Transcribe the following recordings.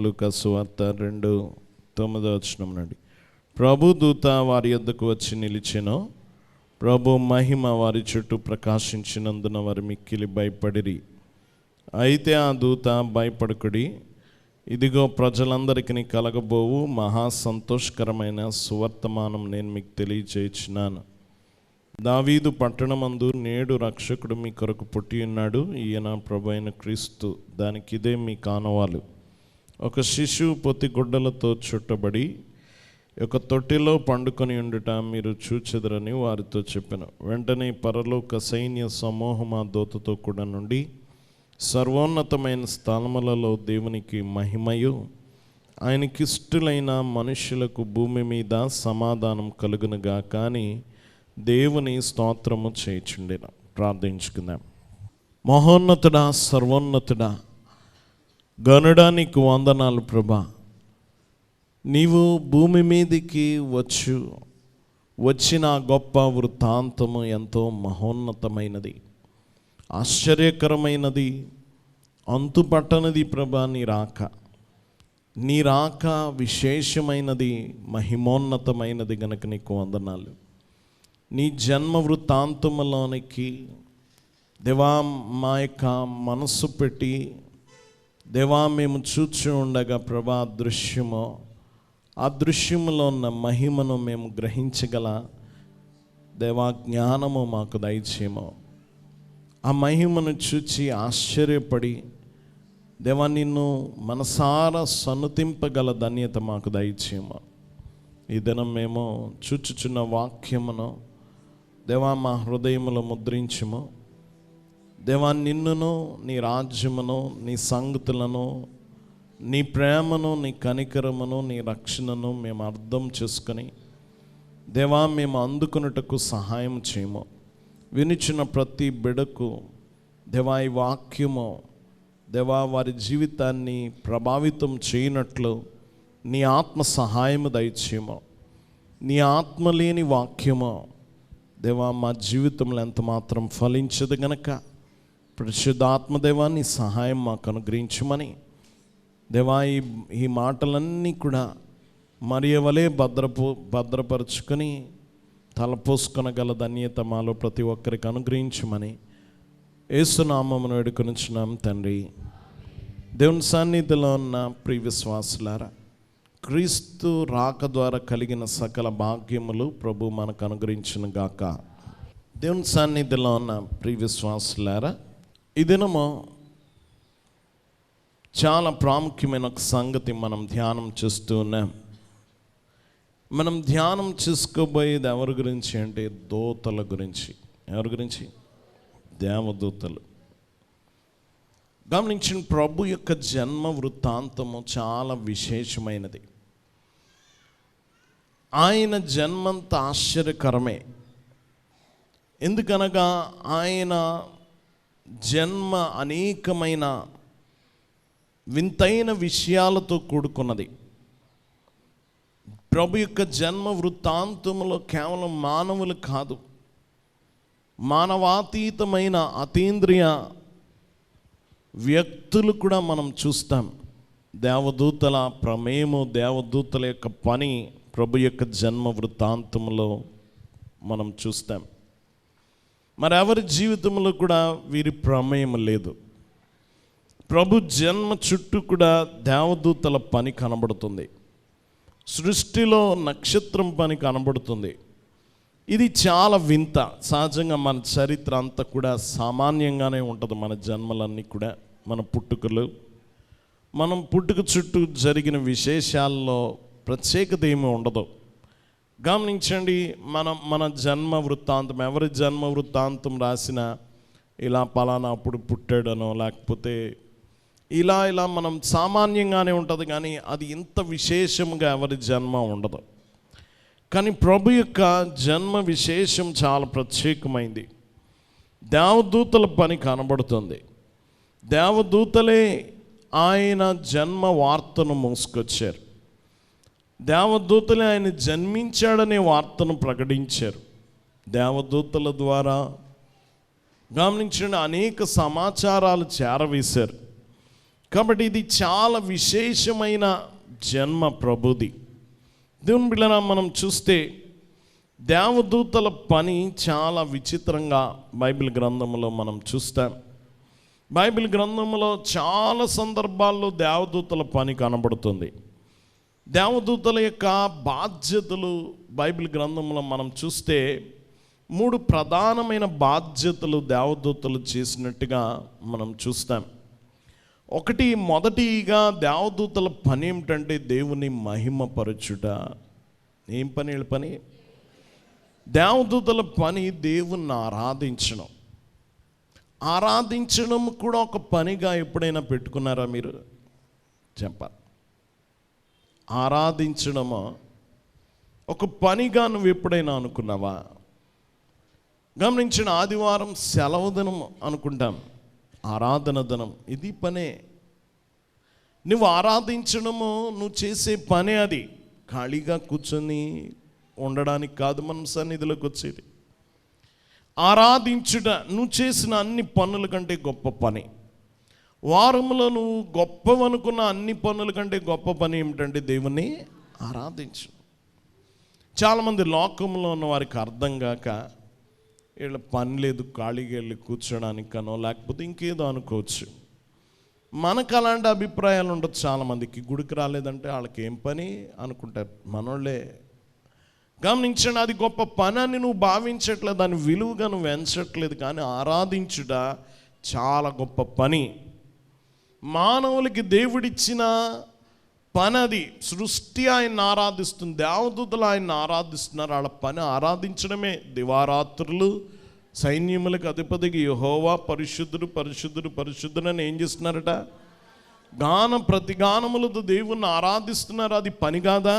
లూకా సువార్త 2:9 నుండి. ప్రభు దూత వారి యొద్దకు వచ్చి నిలిచెను. ప్రభు మహిమ వారి చుట్టూ ప్రకాశించినందున వారు మిక్కిలి భయపడిరి. అయితే ఆ దూత, భయపడకుడి, ఇదిగో ప్రజలందరికీ కలగబోవు మహా సంతోషకరమైన సువర్తమానం నేను మీకు తెలియచేయుచున్నాను. దావీదు పట్టణమందు నేడు రక్షకుడు మీ కొరకు పుట్టి ఉన్నాడు. ఈయన ప్రభు అయిన క్రీస్తు. దానికి ఇదే మీ కానవాలు. ఒక శిశువు పొత్తిగుడ్డలతో చుట్టబడి ఒక తొట్టిలో పండుకొని ఉండుట మీరు చూచెదరని వారితో చెప్పాను. వెంటనే పరలోక సైన్య సమూహం ఆ దూతతో కూడా నుండి సర్వోన్నతమైన స్థలములలో దేవునికి మహిమయు, ఆయనకిష్టులైన మనుష్యులకు భూమి మీద సమాధానం కలుగునుగా కానీ దేవుని స్తోత్రము చేయుచుండెను. ప్రార్థించుకుందాం. మహోన్నతుడా, సర్వోన్నతుడా, గనుడా, నీకు వందనాలు ప్రభా. నీవు భూమి మీదికి వచ్చిన గొప్ప వృత్తాంతము ఎంతో మహోన్నతమైనది, ఆశ్చర్యకరమైనది, అంతుపట్టనిది ప్రభా. నీ రాక విశేషమైనది, మహిమోన్నతమైనది గనుక నీకు వందనాలు. నీ జన్మ వృత్తాంతములోనికి దేవా మా యొక్క మనస్సు పెట్టి దేవా మేము చూచి ఉండగా ప్రభా ఆ దృశ్యములో ఉన్న మహిమను మేము గ్రహించగల దేవా జ్ఞానము మాకు దయచేయము. ఆ మహిమను చూచి ఆశ్చర్యపడి దేవా నిన్ను మనసారా సన్నుతింపగల ధన్యత మాకు దయచేయము. ఈ దినం మేము చూచుచున్న వాక్యమును దేవా మా హృదయములో ముద్రించుము. దేవా నిన్నును, నీ రాజ్యమును, నీ సంగతులను, నీ ప్రేమను, నీ కనికరమును, నీ రక్షణను మేము అర్థం చేసుకొని దేవా మేము అందుకున్నటకు సహాయం చేయము. వినిచిన ప్రతి బిడకు దేవా ఈ వాక్యము దేవా వారి జీవితాన్ని ప్రభావితం చేయనట్లు నీ ఆత్మ సహాయము దయచేయము. నీ ఆత్మ లేని వాక్యము దేవా మా జీవితంలో ఎంత మాత్రం ఫలించదు గనక పరిశుద్ధాత్మదేవా నీ సహాయం మాకు అనుగ్రహించమని దేవా ఈ మాటలన్నీ కూడా మరియవలే భద్రపరుచుకొని తలపోసుకొనగల ధన్యత మాలో ప్రతి ఒక్కరికి అనుగ్రహించమని యేసునామమును వేడుకొనుచున్నాం తండ్రి. దేవుని సన్నిధిలో ఉన్న ప్రియ విశ్వాసులారా, క్రీస్తు రాక ద్వారా కలిగిన సకల భాగ్యములు ప్రభు మనకు అనుగ్రహించును గాక. దేవుని సన్నిధిలో ఉన్న ప్రియ విశ్వాసులారా, ఈ దినము చాలా ప్రాముఖ్యమైన ఒక సంగతి మనం ధ్యానం చేస్తూ ఉన్నాం. మనం ధ్యానం చేసుకోబోయేది ఎవరి గురించి అంటే దూతల గురించి. ఎవరి గురించి? దేవదూతలు. గమనించిన ప్రభు యొక్క జన్మ వృత్తాంతము చాలా విశేషమైనది. ఆయన జన్మంత ఆశ్చర్యకరమే. ఎందుకనగా ఆయన జన్మ అనేకమైన వింతైన విషయాలతో కూడుకున్నది. ప్రభు యొక్క జన్మ వృత్తాంతంలో కేవలం మానవులు కాదు, మానవాతీతమైన అతీంద్రియ వ్యక్తులు కూడా మనం చూస్తాం. దేవదూతల ప్రమేయము, దేవదూతల యొక్క పని ప్రభు యొక్క జన్మ వృత్తాంతంలో మనం చూస్తాం. మరి ఎవరి జీవితంలో కూడా వీరి ప్రమేయం లేదు. ప్రభు జన్మ చుట్టూ కూడా దేవదూతల పని కనబడుతుంది. సృష్టిలో నక్షత్రం పని కనబడుతుంది. ఇది చాలా వింత. సహజంగా మన చరిత్ర అంతా కూడా సామాన్యంగానే ఉంటుంది. మన జన్మలన్నీ కూడా, మన పుట్టుకలు, మనం పుట్టుక చుట్టూ జరిగిన విశేషాల్లో ప్రత్యేకత ఏమీ ఉండదు. గమనించండి, మన జన్మ వృత్తాంతం, ఎవరి జన్మ వృత్తాంతం రాసినా ఇలా పలానా అప్పుడు పుట్టాడనో లేకపోతే ఇలా మనం సామాన్యంగానే ఉంటుంది, కానీ అది ఇంత విశేషంగా ఎవరి జన్మ ఉండదు. కానీ ప్రభు యొక్క జన్మ విశేషం చాలా ప్రత్యేకమైంది. దేవదూతల పని కనబడుతుంది. దేవదూతలే ఆయన జన్మ వార్తను మోసుకొచ్చారు. దేవదూతలే ఆయన జన్మించాడనే వార్తను ప్రకటించారు. దేవదూతల ద్వారా గమనించండి అనేక సమాచారాలు చేరవేశారు. కాబట్టి ఇది చాలా విశేషమైన జన్మ ప్రభుది. దేవుని బిడ్డలారా, మనం చూస్తే దేవదూతల పని చాలా విచిత్రంగా బైబిల్ గ్రంథంలో మనం చూస్తాం. బైబిల్ గ్రంథంలో చాలా సందర్భాల్లో దేవదూతల పని కనబడుతుంది. దేవదూతల యొక్క బాధ్యతలు బైబిల్ గ్రంథంలో మనం చూస్తే 3 ప్రధానమైన బాధ్యతలు దేవదూతలు చేసినట్టుగా మనం చూస్తాం. మొదటిగా దేవదూతల పని ఏమిటంటే దేవుని మహిమపరచుట. ఏం పని? వీళ్ళ పని దేవదూతల పని దేవుణ్ణి ఆరాధించడం కూడా ఒక పనిగా ఎప్పుడైనా పెట్టుకున్నారా మీరు? చెప్పాలి. ఆరాధించడమా ఒక పనిగా నువ్వు ఎప్పుడైనా అనుకున్నావా? గమనించిన, ఆదివారం సెలవు దినం అనుకుంటాం, ఆరాధన దినం. ఇది పనే. నువ్వు ఆరాధించడము నువ్వు చేసే పనే. అది ఖాళీగా కూర్చొని ఉండడానికి కాదు మనం సన్నిధిలోకి వచ్చేది. ఆరాధించుట నువ్వు చేసిన అన్ని పనుల కంటే గొప్ప పని. వారంలో నువ్వు గొప్పవనుకున్న అన్ని పనుల కంటే గొప్ప పని ఏమిటంటే దేవుణ్ణి ఆరాధించు. చాలామంది లోకంలో ఉన్న వారికి అర్థం కాక వీళ్ళ పని లేదు, ఖాళీగా వెళ్ళి కూర్చోడానికనో లేకపోతే ఇంకేదో అనుకోవచ్చు. మనకు అలాంటి అభిప్రాయాలు ఉండొచ్చు. చాలామందికి గుడికి రాలేదంటే వాళ్ళకి ఏం పని అనుకుంటారు మనోళ్ళే. గమనించండి, అది గొప్ప పని అని నువ్వు భావించట్లేదు, దాని విలువగా నువ్వు ఎంచట్లేదు. కానీ ఆరాధించుట చాలా గొప్ప పని. మానవులకి దేవుడిచ్చిన పని అది. సృష్టి ఆయన్ని ఆరాధిస్తుంది, దేవదూతలు ఆయన్ని ఆరాధిస్తున్నారు. వాళ్ళ పని ఆరాధించడమే. దివారాత్రులు సైన్యములకు అధిపతికి యెహోవా పరిశుద్ధుడు పరిశుద్ధుడు పరిశుద్ధుడని ఏం చేస్తున్నారట? ప్రతిగానములతో దేవుణ్ణి ఆరాధిస్తున్నారు. అది పని కాదా?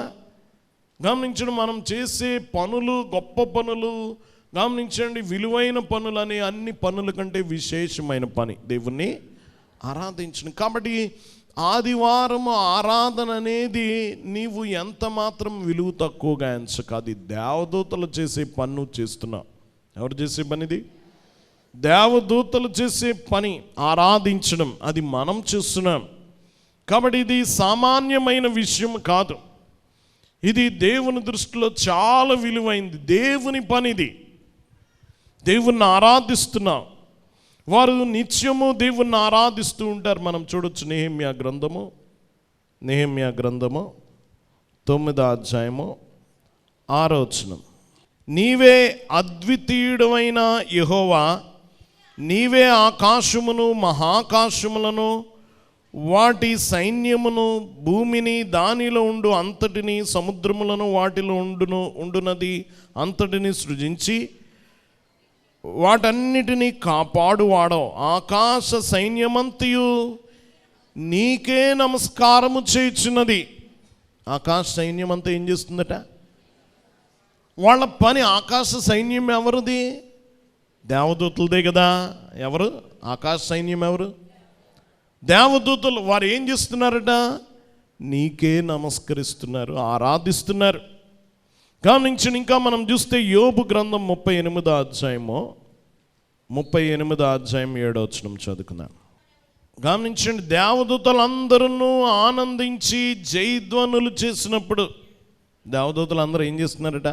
గమనించండి, మనం చేసే పనులు గొప్ప పనులు, గమనించండి, విలువైన పనులని అన్ని పనుల కంటే విశేషమైన పని దేవుణ్ణి ఆరాధించడం. కాబట్టి ఆదివారం ఆరాధన అనేది నీవు ఎంత మాత్రం విలువ తక్కువగా ఎంచక, అది దేవదూతలు చేసే పని నువ్వు చేస్తున్నావు. ఎవరు చేసే పని ఇది? దేవదూతలు చేసే పని ఆరాధించడం. అది మనం చేస్తున్నాం. కాబట్టి ఇది సామాన్యమైన విషయం కాదు. ఇది దేవుని దృష్టిలో చాలా విలువైంది. దేవుని పనిది. దేవుణ్ణి ఆరాధిస్తున్నాం. వారు నిత్యము దేవుణ్ణి ఆరాధిస్తూ ఉంటారు. మనం చూడొచ్చు నెహెమ్యా గ్రంథము 9వ అధ్యాయము 6వ వచనం. నీవే అద్వితీయుడమైన యెహోవా, నీవే ఆకాశమును మహాకాశములను వాటి సైన్యమును భూమిని దానిలో ఉండు అంతటిని సముద్రములను వాటిలో ఉండునది అంతటిని సృజించి వాటన్నిటినీ కాపాడువాడో. ఆకాశ సైన్యమంతయు నీకే నమస్కారము చేయుచున్నది. ఆకాశ సైన్యమంతా ఏం చేస్తుందట? వాళ్ళ పని. ఆకాశ సైన్యం ఎవరిది? దేవదూతలదే కదా. ఎవరు ఆకాశ సైన్యం? ఎవరు? దేవదూతలు. వారు ఏం చేస్తున్నారట? నీకే నమస్కరిస్తున్నారు, ఆరాధిస్తున్నారు. గమనించండి, ఇంకా మనం చూస్తే యోబు గ్రంథం 38వ అధ్యాయము 7వ వచనం చదువుకుందాం. గమనించండి, దేవదూతలందరూ ఆనందించి జయధ్వనులు చేసినప్పుడు, దేవదూతలు అందరూ ఏం చేస్తున్నారట?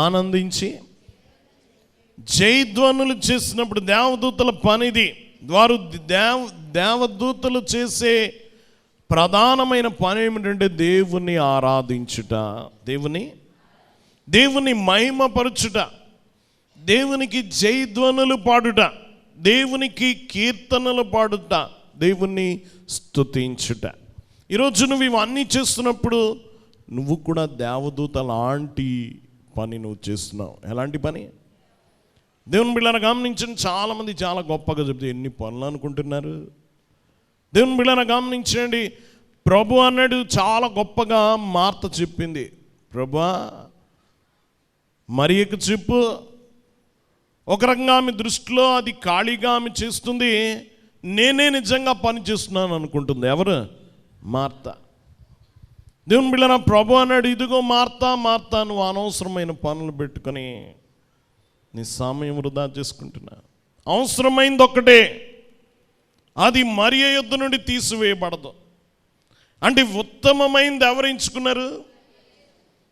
ఆనందించి జయధ్వనులు చేసినప్పుడు. దేవదూతల పనిది. వారు దేవదూతలు చేసే ప్రధానమైన పని ఏమిటంటే దేవుని ఆరాధించుట, దేవుని మహిమపరచుట, దేవునికి జయధ్వనులు పాడుట, దేవునికి కీర్తనలు పాడుట, దేవుణ్ణి స్తుతించుట. ఈరోజు నువ్వు ఇవన్నీ చేస్తున్నప్పుడు నువ్వు కూడా దేవదూత లాంటి పని నువ్వు చేస్తున్నావు. ఎలాంటి పని? దేవుని బిడ్డలను గమనించండి, చాలామంది చాలా గొప్పగా చెప్తే ఎన్ని పనులు అనుకుంటున్నారు. దేవుని బిడ్డలను గమనించండి, ప్రభు అన్నాడు చాలా గొప్పగా మార్త చెప్పింది, ప్రభువా మరియకు చెప్పు. ఒక రకంగా ఆమె దృష్టిలో అది ఖాళీగా ఆమె చేస్తుంది, నేనే నిజంగా పని చేస్తున్నాను అనుకుంటుంది. ఎవరు? మార్త. దేవుని బిడ్డన ప్రభు అన్నాడు, ఇదిగో మార్త నువ్వు అనవసరమైన పనులు పెట్టుకొని నీ సమయం వృధా చేసుకుంటున్నా. అవసరమైంది ఒక్కటే, అది మరియ యొద్ద నుండి తీసివేయబడదు. అంటే ఉత్తమమైంది ఎవరు ఎంచుకున్నారు?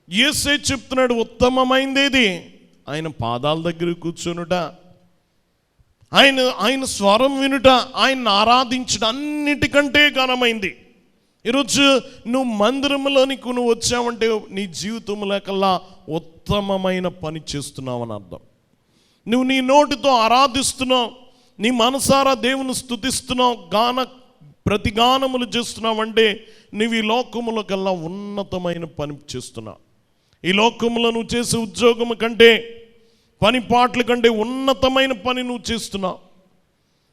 యేసే చెప్తున్నాడు, ఉత్తమమైందేది ఆయన పాదాల దగ్గర కూర్చొనుట, ఆయన స్వరం వినుట, ఆయన ఆరాధించడం అన్నిటికంటే ఘనమైంది. ఈరోజు నువ్వు మందిరంలోనికి నువ్వు వచ్చావంటే నీ జీవితంలో కల్లా ఉత్తమమైన పని చేస్తున్నావు అని అర్థం. నువ్వు నీ నోటితో ఆరాధిస్తున్నావు, నీ మనసారా దేవుని స్తుతిస్తున్నావు, ప్రతిగానములు చేస్తున్నావు అంటే నువ్వు ఈ లోకముల కల్లా ఉన్నతమైన పని చేస్తున్నావు. ఈ లోకములో నువ్వు చేసే ఉద్యోగం కంటే, పని పాటల కంటే ఉన్నతమైన పని నువ్వు చేస్తున్నావు.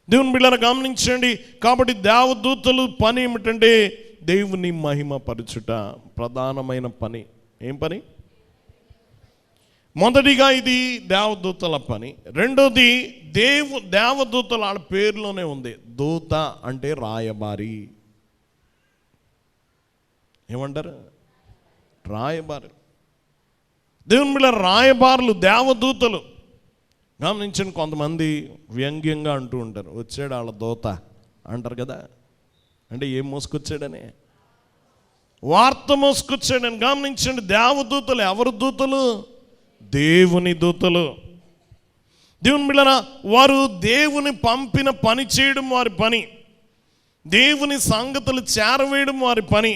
దేవుని బిడ్డలారా గమనించండి. కాబట్టి దేవదూతలు పని ఏమిటంటే దేవుని మహిమ పరచుట ప్రధానమైన పని. ఏం పని? మొదటిగా ఇది దేవదూతల పని. రెండోది దేవదూతల వాళ్ళ పేరులోనే ఉంది. దూత అంటే రాయబారి. ఏమంటారు? రాయబారి. దేవుని బిడ్డలారా రాయబారులు, దేవదూతలు. గమనించండి, కొంతమంది వ్యంగ్యంగా అంటూ ఉంటారు, వచ్చాడు వాళ్ళ దూత అంటారు కదా. అంటే ఏం మోసుకొచ్చాడని? వార్త మోసుకొచ్చాడని. గమనించండి, దేవదూతలు ఎవరు దూతలు? దేవుని దూతలు. దేవుని బిడ్డలారా వారు దేవుని పంపిన పని చేయడం వారి పని, దేవుని సంగతులు చేరవేయడం వారి పని.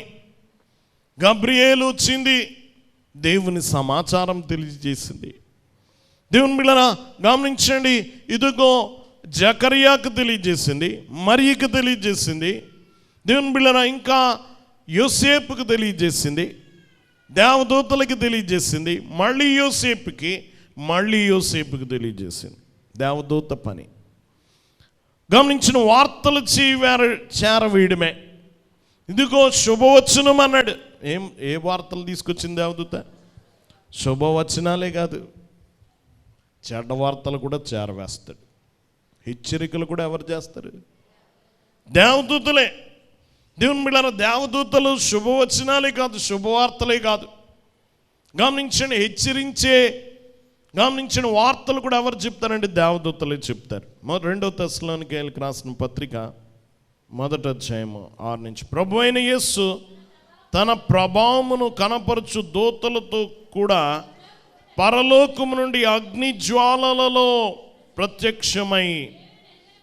గబ్రియేలు వచ్చింది, దేవుని సమాచారం తెలియజేసింది. దేవుని బిడ్డలారా గమనించండి, ఇదిగో జకర్యాకు తెలియజేసింది, మరియకు తెలియజేసింది. దేవుని బిడ్డలారా ఇంకా యోసేపుకు తెలియజేసింది, దేవదూతలకి తెలియజేసింది, మళ్ళీ యోసేపుకి తెలియజేసింది. దేవదూత పని. గమనించిన వార్తలు చేరవేయడమే. ఇదిగో శుభవచనం అన్నాడు. ఏ వార్తలు తీసుకొచ్చింది దేవదూత? శుభవచనాలే కాదు, చెడ్డ వార్తలు కూడా చేరవేస్తాడు. హెచ్చరికలు కూడా ఎవరు చేస్తారు? దేవదూతలే. దేవుని బిడ్డలారా దేవదూతలు శుభవచనాలే కాదు, శుభవార్తలే కాదు. గమనించండి, గమనించిన వార్తలు కూడా ఎవరు చెప్తారంటే దేవదూతలే చెప్తారు. 2 తెస్సలోనికైయులకు రాసిన పత్రిక 1వ అధ్యాయము 6 నుంచి, ప్రభు అయిన యేసు తన ప్రభావమును కనపరచు దూతలతో కూడా పరలోకము నుండి అగ్ని జ్వాలలలో ప్రత్యక్షమై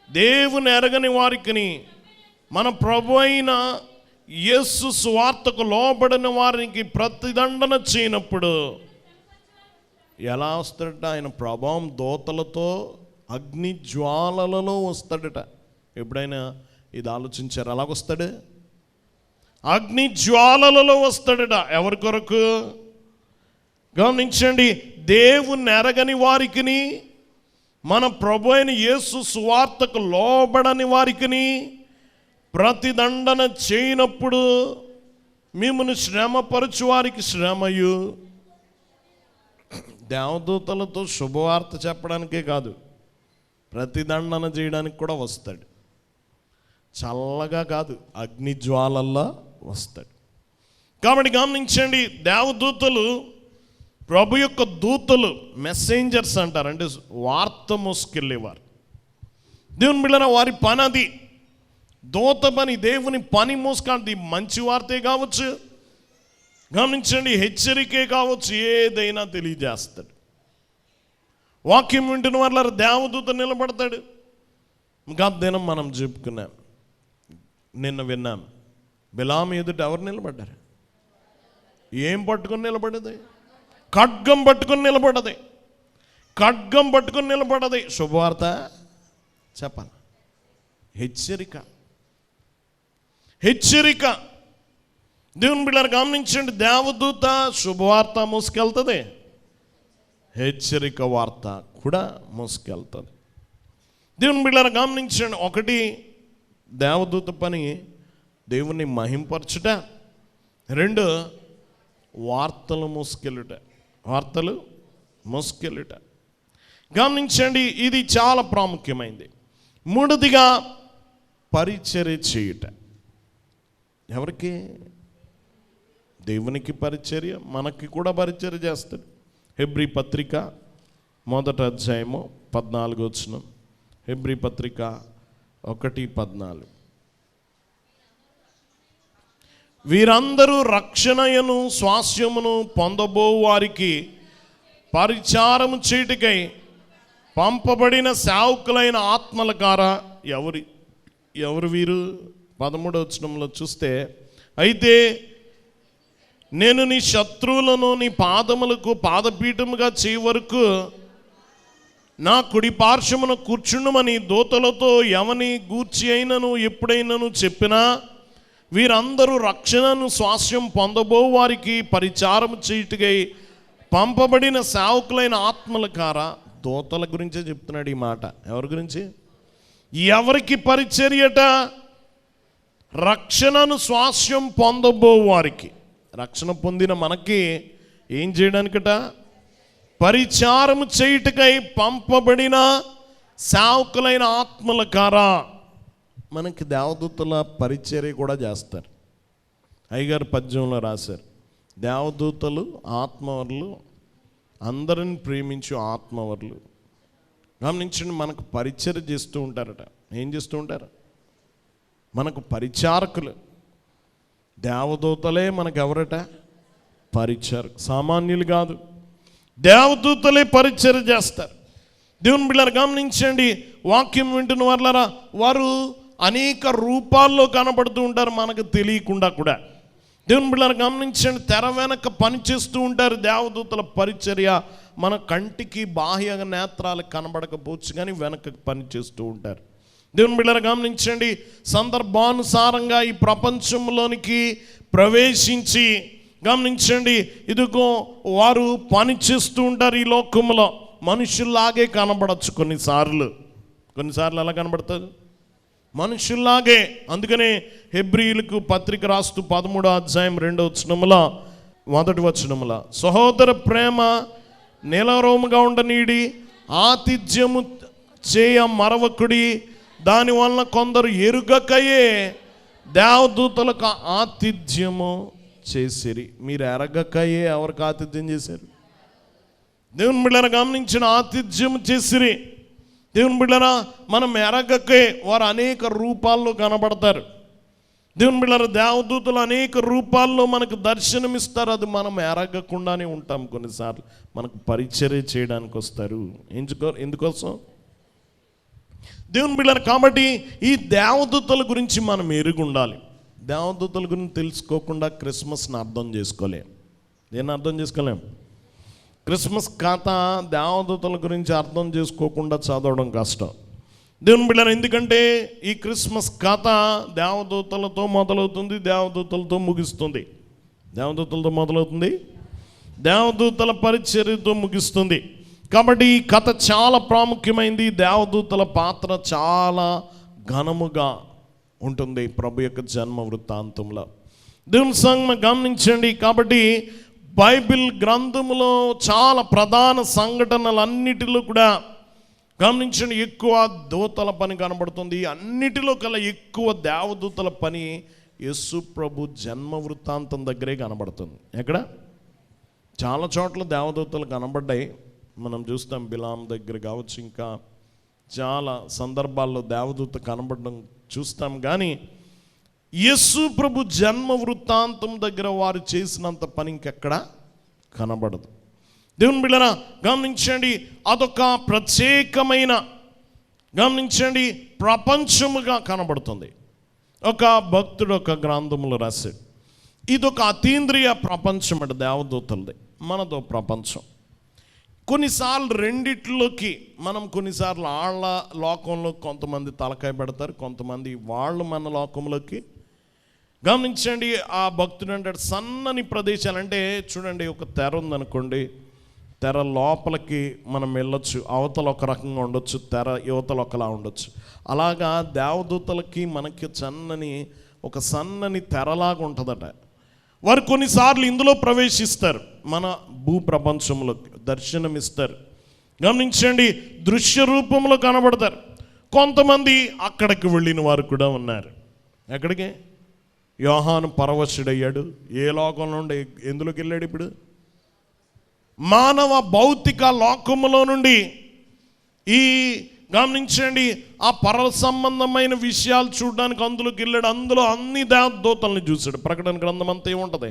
దేవుని ఎరగని వారికి, మన ప్రభు అయిన యేసు సువార్తకు లోబడిన వారికి ప్రతిదండన చేయనప్పుడు ఎలా వస్తాడట? ఆయన ప్రభావం దూతలతో అగ్ని జ్వాలలలో వస్తాడట. ఎప్పుడైనా ఇది ఆలోచించారు? అలాగొస్తాడు, అగ్ని జ్వాలలలో వస్తాడట. ఎవరి కొరకు? గమనించండి, దేవుని ఎరగని వారికి, మన ప్రభు అయిన యేసు సువార్తకు లోబడని వారికి ప్రతిదండన చేయనప్పుడు, మిమ్మల్ని శ్రమపరచు వారికి శ్రమయు. దేవదూతలతో శుభవార్త చెప్పడానికే కాదు, ప్రతిదండన చేయడానికి కూడా వస్తాడు. చల్లగా కాదు, అగ్ని జ్వాలల్లో వస్తాడు. కాబట్టి గమనించండి, దేవదూతలు ప్రభు యొక్క దూతలు, మెసెంజర్స్ అంటారు, అంటే వార్త మోసుకెళ్ళేవారు. దేవుని బిడ్డలారా వారి పని అది. దూత పని, దేవుని పని మోసుకుంది. మంచి వార్తే కావచ్చు, గమనించండి, హెచ్చరికే కావచ్చు, ఏదైనా తెలియజేస్తాడు. వాక్యం వింటున్న వాళ్ళ దేవదూత నిలబడతాడు. ఇంకా దినం మనం చెప్పుకున్నాం, నిన్న విన్నాం, బిలాము ఎదుట ఎవరు నిలబడ్డారు? ఏం పట్టుకొని నిలబడేది? ఖడ్గం పట్టుకొని నిలబడది. ఖడ్గం పట్టుకొని నిలబడది. శుభవార్త చెప్పాలి, హెచ్చరిక. దేవుని బిడ్డలారా గమనించండి, దేవదూత శుభవార్త మోసుకెళ్తుంది, హెచ్చరిక వార్త కూడా మోసుకెళ్తుంది. దేవుని బిడ్డలారా గమనించండి, ఒకటి దేవదూత పని దేవుని మహింపరచుట, 2 వార్తలు మోసుకెళ్ళుట. గమనించండి, ఇది చాలా ప్రాముఖ్యమైనది. 3దిగా పరిచర్య చేయుట. ఎవరికి? దేవునికి పరిచర్య, మనకి కూడా పరిచర్య చేస్తాడు. హెబ్రీ పత్రిక 1వ అధ్యాయము 14వ వచనం. హెబ్రీ పత్రిక 1:14. వీరందరూ రక్షణయను స్వాస్యమును పొందబో వారికి పరిచారము చేయుటకై పంపబడిన సేవకులైన ఆత్మల కారా. ఎవరు వీరు? 13వ వచనంలో చూస్తే, అయితే నేను నీ శత్రువులను నీ పాదములకు పాదపీఠముగా చేయ వరకు నా కుడి పార్శ్వమున కూర్చుండుమని దూతలతో ఎవని గూర్చి అయినను ఎప్పుడైనను చెప్పినా, వీరందరూ రక్షణను స్వాస్యం పొందబో వారికి పరిచారం చేయుటకై పంపబడిన సేవకులైన ఆత్మల కారా. దూతల గురించే చెప్తున్నాడు ఈ మాట. ఎవరి గురించి? ఎవరికి పరిచర్యట? రక్షణను స్వాస్యం పొందబో వారికి. రక్షణ పొందిన మనకి ఏం చేయడానికట? పరిచారము చేయుటకై పంపబడిన సేవకులైన ఆత్మల కారా. మనకి దేవదూతల పరిచర్య కూడా చేస్తారు. అయ్యగారు పద్యంలో రాశారు, దేవదూతలు ఆత్మవర్లు, అందరిని ప్రేమించు ఆత్మవర్లు. గమనించండి, మనకు పరిచర్య చేస్తూ ఉంటారట. ఏం చేస్తూ ఉంటారు? మనకు పరిచారకులు. దేవదూతలే మనకు ఎవరట? పరిచారకులు. సామాన్యులు కాదు, దేవదూతలే పరిచర్య చేస్తారు. దేవుని బిడ్డలారా గమనించండి, వాక్యం వింటున్న వాళ్ళారా, వారు అనేక రూపాల్లో కనబడుతూ ఉంటారు మనకు తెలియకుండా కూడా. దేవుని బిడ్డలారా గమనించండి, తెర వెనక పనిచేస్తూ ఉంటారు. దేవదూతల పరిచర్య మన కంటికి బాహ్య నేత్రాలకు కనబడకపోవచ్చు, కానీ వెనక పనిచేస్తూ ఉంటారు. దేవుని బిడ్డలారా గమనించండి, సందర్భానుసారంగా ఈ ప్రపంచంలోనికి ప్రవేశించి గమనించండి, ఇదిగో వారు పనిచేస్తూ ఉంటారు. ఈ లోకంలో మనుషుల్లాగే కనబడచ్చు కొన్నిసార్లు ఎలా కనబడతారు? మనుషుల్లాగే. అందుకనే హెబ్రీయులకు పత్రిక రాస్తూ 13వ అధ్యాయం 2వ వచనములో 1వ వచనములో, సహోదర ప్రేమ నిలరోముగా ఉండనీడి, ఆతిథ్యము చేయ మరవకుడి, దానివలన కొందరు ఎరుగకయే దేవదూతలకు ఆతిథ్యము చేసిరి. మీరు ఎరగకయే ఎవరికి ఆతిథ్యం చేశారు? దేవుని బిడ్డలారా గమనించిన, ఆతిథ్యం చేసిరి. దేవుని బిడ్డలారా మనం ఎరగకే వారు అనేక రూపాల్లో కనబడతారు. దేవుని బిడ్డలారా దేవదూతలు అనేక రూపాల్లో మనకు దర్శనమిస్తారు. అది మనం ఎరగకుండానే ఉంటాం. కొన్నిసార్లు మనకు పరిచర్య చేయడానికి వస్తారు. ఎందుకోసం? దేవుని బిడ్డలారా కాబట్టి ఈ దేవదూతల గురించి మనం ఎరిగి ఉండాలి. దేవదూతల గురించి తెలుసుకోకుండా క్రిస్మస్ని అర్థం చేసుకోలేం. దేన్ని అర్థం చేసుకోలేం? క్రిస్మస్ కథ దేవదూతల గురించి అర్థం చేసుకోకుండా చదవడం కష్టం. దేవుని బిడ్డలారా ఎందుకంటే ఈ క్రిస్మస్ కథ దేవదూతలతో మొదలవుతుంది, దేవదూతలతో ముగిస్తుంది. దేవదూతలతో మొదలవుతుంది, దేవదూతల పరిచర్యతో ముగిస్తుంది. కాబట్టి ఈ కథ చాలా ప్రాముఖ్యమైంది. దేవదూతల పాత్ర చాలా ఘనముగా ఉంటుంది ప్రభు యొక్క జన్మ వృత్తాంతంలో. దేవుని సంగమం గమనించండి. కాబట్టి బైబిల్ గ్రంథములో చాలా ప్రధాన సంఘటనలన్నిటిలో కూడా గమనించండి, ఎక్కువ దూతల పని కనబడుతుంది. అన్నిటిలో కల్లా ఎక్కువ దేవదూతల పని యేసు ప్రభు జన్మ వృత్తాంతం దగ్గరే కనబడుతుంది. ఎక్కడ? చాలా చోట్ల దేవదూతలు కనబడ్డాయి. మనం చూస్తాం బిలాం దగ్గర కావచ్చు, ఇంకా చాలా సందర్భాల్లో దేవదూత కనబడడం చూస్తాం. కానీ యేసు ప్రభు జన్మ వృత్తాంతం దగ్గర వారు చేసినంత పని ఇంకెక్కడ కనబడదు. దేవుని బిడ్డలారా గమనించండి, అదొక ప్రత్యేకమైన గమనించండి ప్రపంచముగా కనబడుతుంది. ఒక భక్తుడు ఒక గ్రంథములో రాశాడు, ఇదొక అతీంద్రియ ప్రపంచం అంటే దేవదూతలది, మనదో ప్రపంచం. కొన్నిసార్లు రెండిట్లోకి మనం కొన్నిసార్లు వాళ్ళ లోకంలో కొంతమంది తలకాయ పెడతారు, కొంతమంది వాళ్ళు మన లోకంలోకి. గమనించండి, ఆ భక్తుడు అంటాడు సన్నని ప్రదేశాలు అంటే చూడండి, ఒక తెర ఉందనుకోండి, తెర లోపలికి మనం వెళ్ళొచ్చు, అవతల ఒక రకంగా ఉండొచ్చు, తెర యువతల ఒకలా ఉండొచ్చు. అలాగా దేవదూతలకి మనకి ఒక సన్నని తెరలాగా ఉంటుందట. వారు కొన్నిసార్లు ఇందులో ప్రవేశిస్తారు, మన భూప్రపంచంలో దర్శనమిస్తారు. గమనించండి, దృశ్య రూపంలో కనబడతారు. కొంతమంది అక్కడికి వెళ్ళిన వారు కూడా ఉన్నారు. ఎక్కడికి? యోహాను పరవశుడయ్యాడు. ఏ లోకంలో నుండి ఎందులోకి వెళ్ళాడు? ఇప్పుడు మానవ భౌతిక లోకములో నుండి ఈ గమనించండి, ఆ పర సంబంధమైన విషయాలు చూడడానికి అందులోకి వెళ్ళాడు. అందులో అన్ని దేవదూతల్ని చూశాడు. ప్రకటన గ్రంథం అంతా ఏముంటుంది?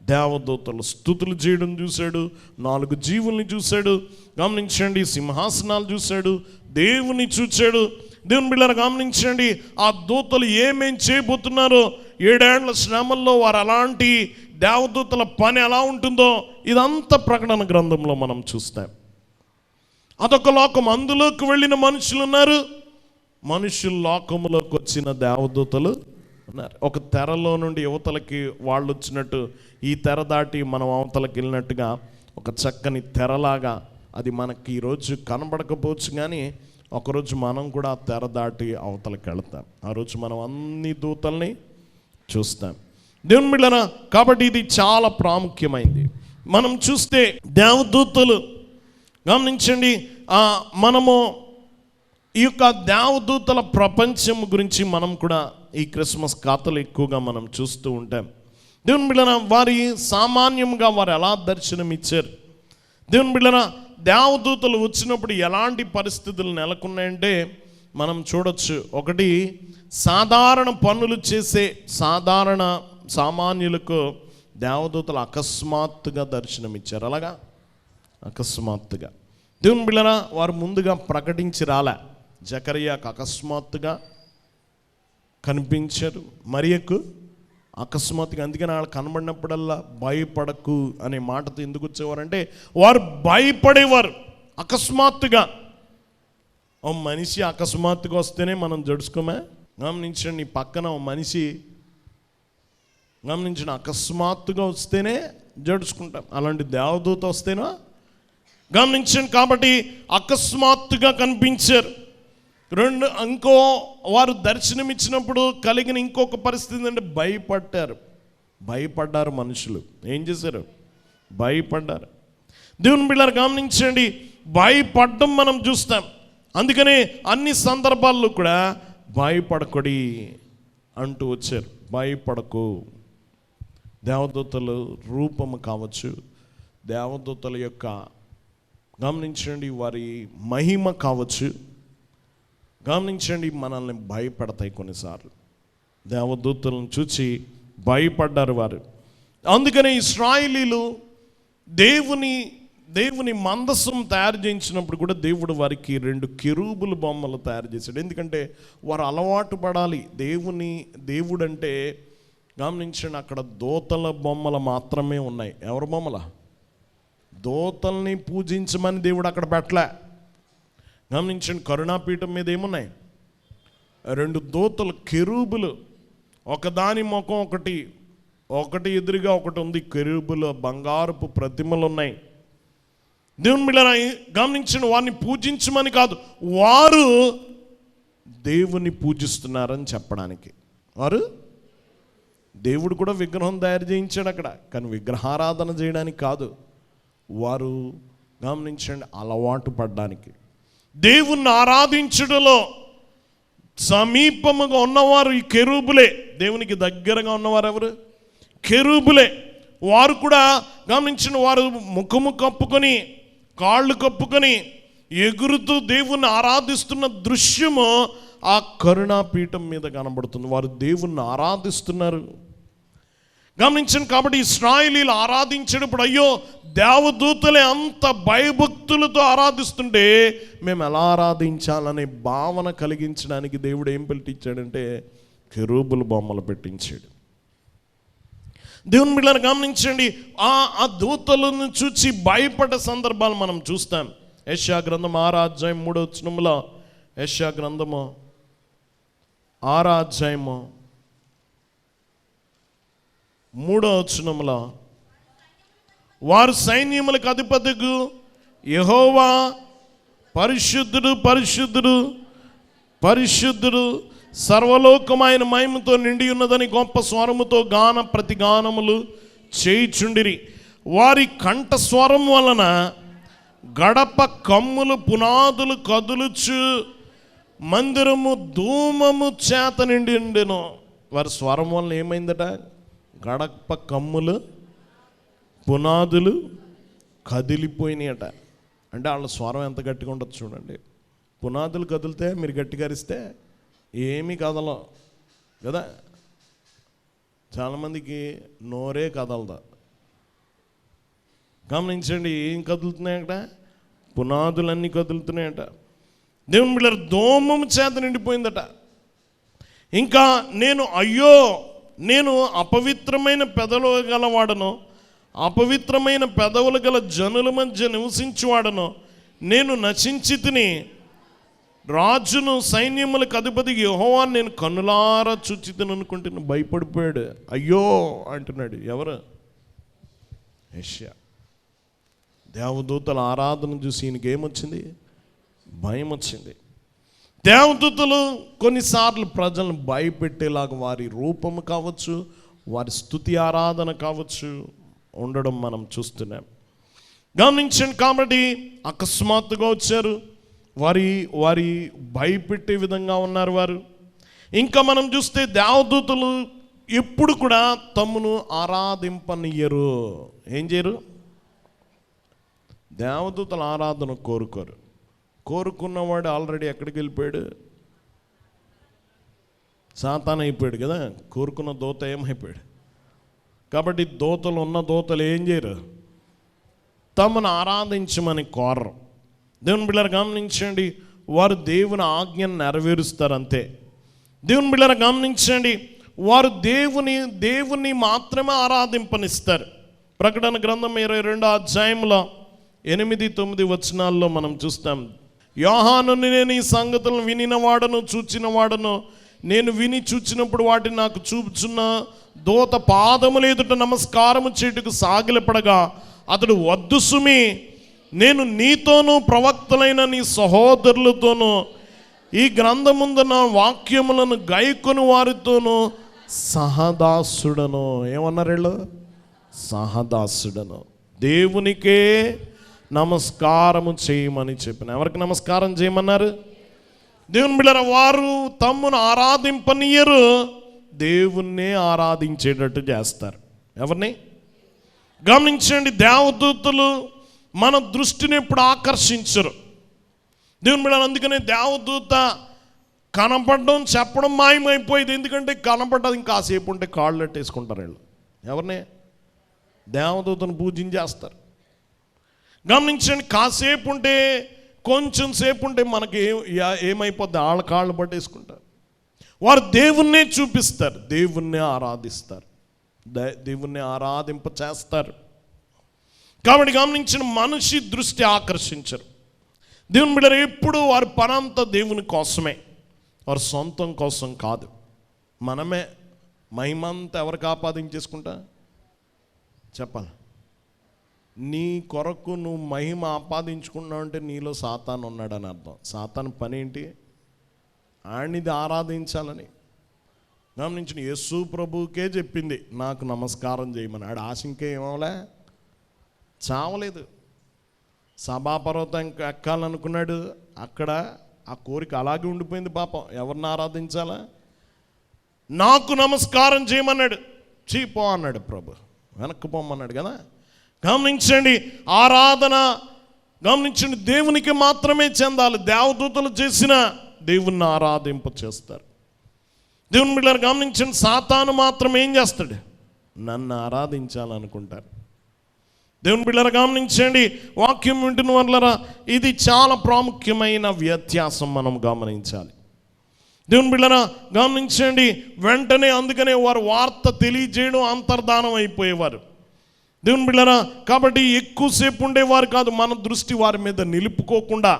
దేవదూతలు స్తుతులు చేయడం చూశాడు, 4 జీవుల్ని చూశాడు. గమనించండి, సింహాసనాలు చూశాడు, దేవుని చూశాడు. దేవుని బిడ్డలారా గమనించండి, ఆ దూతలు ఏమేం చేయబోతున్నారో, 7 ఏళ్ల శ్రమల్లో వారు అలాంటి దేవదూతల పని ఎలా ఉంటుందో ఇదంతా ప్రకటన గ్రంథంలో మనం చూస్తాం. అదొక లోకం, అందులోకి వెళ్ళిన మనుషులు ఉన్నారు, మనుషుల లోకంలోకి వచ్చిన దేవదూతలు ఉన్నారు. ఒక తెరలో నుండి యువతలకి వాళ్ళు వచ్చినట్టు ఈ తెర దాటి మనం అవతలకి వెళ్ళినట్టుగా ఒక చక్కని తెరలాగా అది మనకి ఈరోజు కనబడకపోవచ్చు, కానీ ఒకరోజు మనం కూడా ఆ తెర దాటి అవతలకి వెళతాం. ఆ రోజు మనం అన్ని దూతల్ని చూస్తాం. దేవుని బిడ్డలారా, కాబట్టి ఇది చాలా ప్రాముఖ్యమైంది. మనం చూస్తే దేవదూతలు గమనించండి, మనము ఈ యొక్క దేవదూతల ప్రపంచం గురించి మనం కూడా ఈ క్రిస్మస్ కథలు ఎక్కువగా మనం చూస్తూ ఉంటాం. దేవుని బిడ్డలారా, వారి సామాన్యంగా వారు ఎలా దర్శనం ఇచ్చారు? దేవుని బిడ్డలారా, దేవదూతలు వచ్చినప్పుడు ఎలాంటి పరిస్థితులు నెలకొన్నాయంటే మనం చూడొచ్చు. ఒకటి, సాధారణ పనులు చేసే సామాన్యులకు దేవదూతలు అకస్మాత్తుగా దర్శనమిచ్చారు. అలాగా అకస్మాత్తుగా దేవుని బిడ్డలారా, వారు ముందుగా ప్రకటించి రాలే. జకర్యాకు అకస్మాత్తుగా కనిపించారు, మరియకు అకస్మాత్తుగా. అందుకని వాళ్ళు కనబడినప్పుడల్లా భయపడకు అనే మాటతో ఎందుకు వచ్చేవారంటే వారు భయపడేవారు. అకస్మాత్తుగా ఓ మనిషి అకస్మాత్తుగా వస్తేనే మనం జడుచుకోమే. గమనించండి, పక్కన ఓ మనిషి గమనించండి, అకస్మాత్తుగా వస్తేనే జడుచుకుంటాం. అలాంటి దేవదూత వస్తేనో గమనించండి. కాబట్టి అకస్మాత్తుగా కనిపించారు. ఇంకో వారు దర్శనమిచ్చినప్పుడు కలిగిన ఇంకొక పరిస్థితి అంటే భయపడ్డారు మనుషులు. ఏం చేశారు? భయపడ్డారు. దేవుని బిడ్డలారా గమనించండి, భయపడడం మనం చూస్తాం. అందుకనే అన్ని సందర్భాల్లో కూడా భయపడకొడి అంటూ వచ్చారు. భయపడకు. దేవదూతల రూపము కావచ్చు, దేవదూతల యొక్క గమనించండి వారి మహిమ కావచ్చు, గమనించండి మనల్ని భయపడతాయి కొన్నిసార్లు. దేవదూతలను చూసి భయపడ్డారు వారు. అందుకనే ఇశ్రాయేలీలు దేవుని మందసం తయారు చేయించినప్పుడు కూడా దేవుడు వారికి 2 కెరూబుల బొమ్మలు తయారు చేశాడు. ఎందుకంటే వారు అలవాటు పడాలి. దేవుడు అంటే గమనించండి, అక్కడ దూతల బొమ్మలు మాత్రమే ఉన్నాయి. ఎవరి బొమ్మల? దూతల్ని పూజించమని దేవుడు అక్కడ పెట్టలే. గమనించండి, కరుణాపీఠం మీద ఏమున్నాయి? 2 దూతలు, కెరూబులు. ఒకదాని ముఖం ఒకటి ఎదురుగా ఒకటి ఉంది. కెరూబులు బంగారపు ప్రతిమలు ఉన్నాయి. దేవుని బిడ్డలారా గమనించండి, వారిని పూజించమని కాదు, వారు దేవుని పూజిస్తున్నారని చెప్పడానికి. దేవుడు కూడా విగ్రహం తయారు చేయించాడు అక్కడ, కానీ విగ్రహారాధన చేయడానికి కాదు. వారు గమనించండి అలవాటు పడ్డానికి. దేవుణ్ణి ఆరాధించడంలో సమీపముగా ఉన్నవారు ఈ కెరూబులే. దేవునికి దగ్గరగా ఉన్నవారు ఎవరు? కెరూబులే. వారు కూడా గమనించిన వారు ముఖము కప్పుకొని కాళ్ళు కప్పుకొని ఎగురుతూ దేవుణ్ణి ఆరాధిస్తున్న దృశ్యము ఆ కరుణాపీఠం మీద కనబడుతుంది. వారు దేవుణ్ణి ఆరాధిస్తున్నారు. గమనించండి, కాబట్టి ఇశ్రాయేలీలు ఆరాధించేటప్పుడు అయ్యో దేవదూతలే అంత భయభక్తులతో ఆరాధిస్తుంటే మేము ఎలా ఆరాధించాలనే భావన కలిగించడానికి దేవుడు ఏం పెట్టించాడంటే కెరూబుల బొమ్మలు పెట్టించాడు. దేవుని బిడ్డలారా గమనించండి, ఆ దూతలను చూసి భయపడ్డ సందర్భాలు మనం చూస్తాం. యెషయా గ్రంథం 6వ అధ్యాయం 3వ వచనంలో, యెషయా గ్రంథము 6వ అధ్యాయము 3వ వచనంలో, వారు సైన్యములకు అధిపతికు యెహోవా పరిశుద్ధుడు పరిశుద్ధుడు పరిశుద్ధుడు సర్వలోకమైన మహిమతో నిండి ఉన్నదని గొప్ప స్వరముతో ప్రతిగానములు చేయుచుండిరి. వారి కంఠ స్వరం వలన గడప కమ్ములు పునాదులు కదులుచు మందిరము ధూమము చేత నిండి ఉండెను. వారి స్వరం వలన ఏమైందట? గడప కమ్ములు పునాదులు కదిలిపోయినాయట. అంటే వాళ్ళ స్వరం ఎంత గట్టిగా ఉండదు చూడండి. పునాదులు కదిలితే మీరు గట్టిగా అరిస్తే ఏమీ కదలం కదా. చాలామందికి నోరే కదలదా. గమనించండి, ఏం కదులుతున్నాయట? పునాదులన్నీ కదులుతున్నాయట. దేవుని బిడ్డలారా, దోమము చేత నిండిపోయిందట. ఇంకా నేను అపవిత్రమైన పెదవులు గలవాడను, అపవిత్రమైన పెదవులు గల జనుల మధ్య నివసించువాడను, నేను నశించి తిని రాజును సైన్యములకు అధిపతి యెహోవాను నేను కన్నులారా చూచితిని అనుకుంటున్నాను. భయపడిపోయాడు. అయ్యో అంటున్నాడు. ఎవరు? యెషయా. దేవదూతల ఆరాధన చూసి ఈయనకి ఏమొచ్చింది? భయం వచ్చింది. దేవదూతలు కొన్నిసార్లు ప్రజలను భయపెట్టేలాగా వారి రూపము కావచ్చు, వారి స్తుతి ఆరాధన కావచ్చు ఉండడం మనం చూస్తున్నాం. గమనించండి. కాబట్టి అకస్మాత్తుగా వచ్చారు, వారి భయపెట్టే విధంగా ఉన్నారు వారు. ఇంకా మనం చూస్తే దేవదూతలు ఎప్పుడు కూడా తమ్మును ఆరాధింపనియ్యరు. ఏం చేయరు? దేవదూతల ఆరాధన కోరుకోరు. కోరుకున్నవాడు ఆల్రెడీ ఎక్కడికి వెళ్ళిపోయాడు? సాతాను అయిపోయాడు కదా. కోరుకున్న దూత ఏమైపోయాడు? కాబట్టి దూతలు ఉన్న దూతలు ఏం చేయరు? తమను ఆరాధించమని కోరరు. దేవుని బిడ్డలారా గమనించండి, వారు దేవుని ఆజ్ఞను నెరవేరుస్తారు అంతే. దేవుని బిడ్డలారా గమనించండి, వారు దేవుని మాత్రమే ఆరాధింపనిస్తారు. ప్రకటన గ్రంథం 22వ అధ్యాయంలో 8-9 వచనాల్లో మనం చూస్తాం. యోహాను, నేను ఈ సంగతులను వినినవాడను, చూచినవాడను. నేను విని చూచినప్పుడు వాటిని నాకు చూపుచున్న దూత పాదముల ఎదుట నమస్కారము చేయుటకు సాగిలపడగా అతడు, వద్దు సుమి, నేను నీతోనూ ప్రవక్తలైన నీ సహోదరులతోనూ ఈ గ్రంథముందున్న వాక్యములను గైకొని వారితోనూ సహదాసుడను. ఏమన్నారు వీళ్ళు? సహదాసుడను. దేవునికే నమస్కారము చేయమని చెప్పిన. ఎవరికి నమస్కారం చేయమన్నారు? దేవుని బిడ్డలారా, వారు తమ్మును ఆరాధింపనీయరు, దేవుణ్ణే ఆరాధించేటట్టు చేస్తారు. ఎవరిని? గమనించండి, దేవదూతలు మన దృష్టిని ఎప్పుడు ఆకర్షించరు. దేవుని బిడ్డలారా, అందుకనే దేవదూత కనపడడం చెప్పడం మాయమైపోయింది. ఎందుకంటే కనపడ్డది ఇంకాసేపు ఉంటే కాళ్ళు పెట్టేసుకుంటారు వీళ్ళు. ఎవరిని? దేవదూతను పూజించేస్తారు. గమనించండి, కాసేపు ఉంటే, కొంచెం సేపు ఉంటే మనకి ఏమైపోద్ది? వాళ్ళ కాళ్ళు పట్టేసుకుంటారు. వారు దేవుణ్ణే చూపిస్తారు, దేవుణ్ణే ఆరాధిస్తారు, దేవుణ్ణి ఆరాధింప చేస్తారు. కాబట్టి గమనించిన మనిషి దృష్టి ఆకర్షించరు. దేవుని బిడ్డలారా, ఎప్పుడు వారి పనంతా దేవుని కోసమే, వారి సొంతం కోసం కాదు. మనమే మహిమంతా ఎవరికి ఆపాదించేసుకుంటా? చెప్పాలి. నీ కొరకు నువ్వు మహిమ ఆపాదించుకున్నావు అంటే నీలో సాతాను ఉన్నాడని అర్థం. సాతాను పని ఏంటి? ఆడినిది ఆరాధించాలని. గమనించిన, యేసు ప్రభువుకే చెప్పింది నాకు నమస్కారం చేయమని. ఆడు ఆశంకే ఏమవలే, చావలేదు. సభాపర్వతం ఎక్కాలనుకున్నాడు, అక్కడ ఆ కోరిక అలాగే ఉండిపోయింది. పాపం ఎవరిని ఆరాధించాలా? నాకు నమస్కారం చేయమన్నాడు. చీపో అన్నాడు ప్రభు, వెనక్కి పోమన్నాడు కదా. గమనించండి, ఆరాధన గమనించండి దేవునికి మాత్రమే చెందాలి. దేవదూతలు చేసిన దేవుణ్ణి ఆరాధింప చేస్తారు. దేవుని బిడ్డలారా గమనించండి, సాతాను మాత్రం ఏం చేస్తాడు? నన్ను ఆరాధించాలనుకుంటారు. దేవుని బిడ్డలారా గమనించండి, వాక్యం వింటున్న వాళ్ళరా, ఇది చాలా ప్రాముఖ్యమైన వ్యత్యాసం మనం గమనించాలి. దేవుని బిడ్డలారా గమనించండి, వెంటనే అందుకనే వారు వార్త తెలియజేయడం అంతర్ధానం అయిపోయేవారు. దేవుని బిడ్డలారా, కాబట్టి ఎక్కువసేపు ఉండేవారు కాదు. మన దృష్టి వారి మీద నిలుపుకోకుండా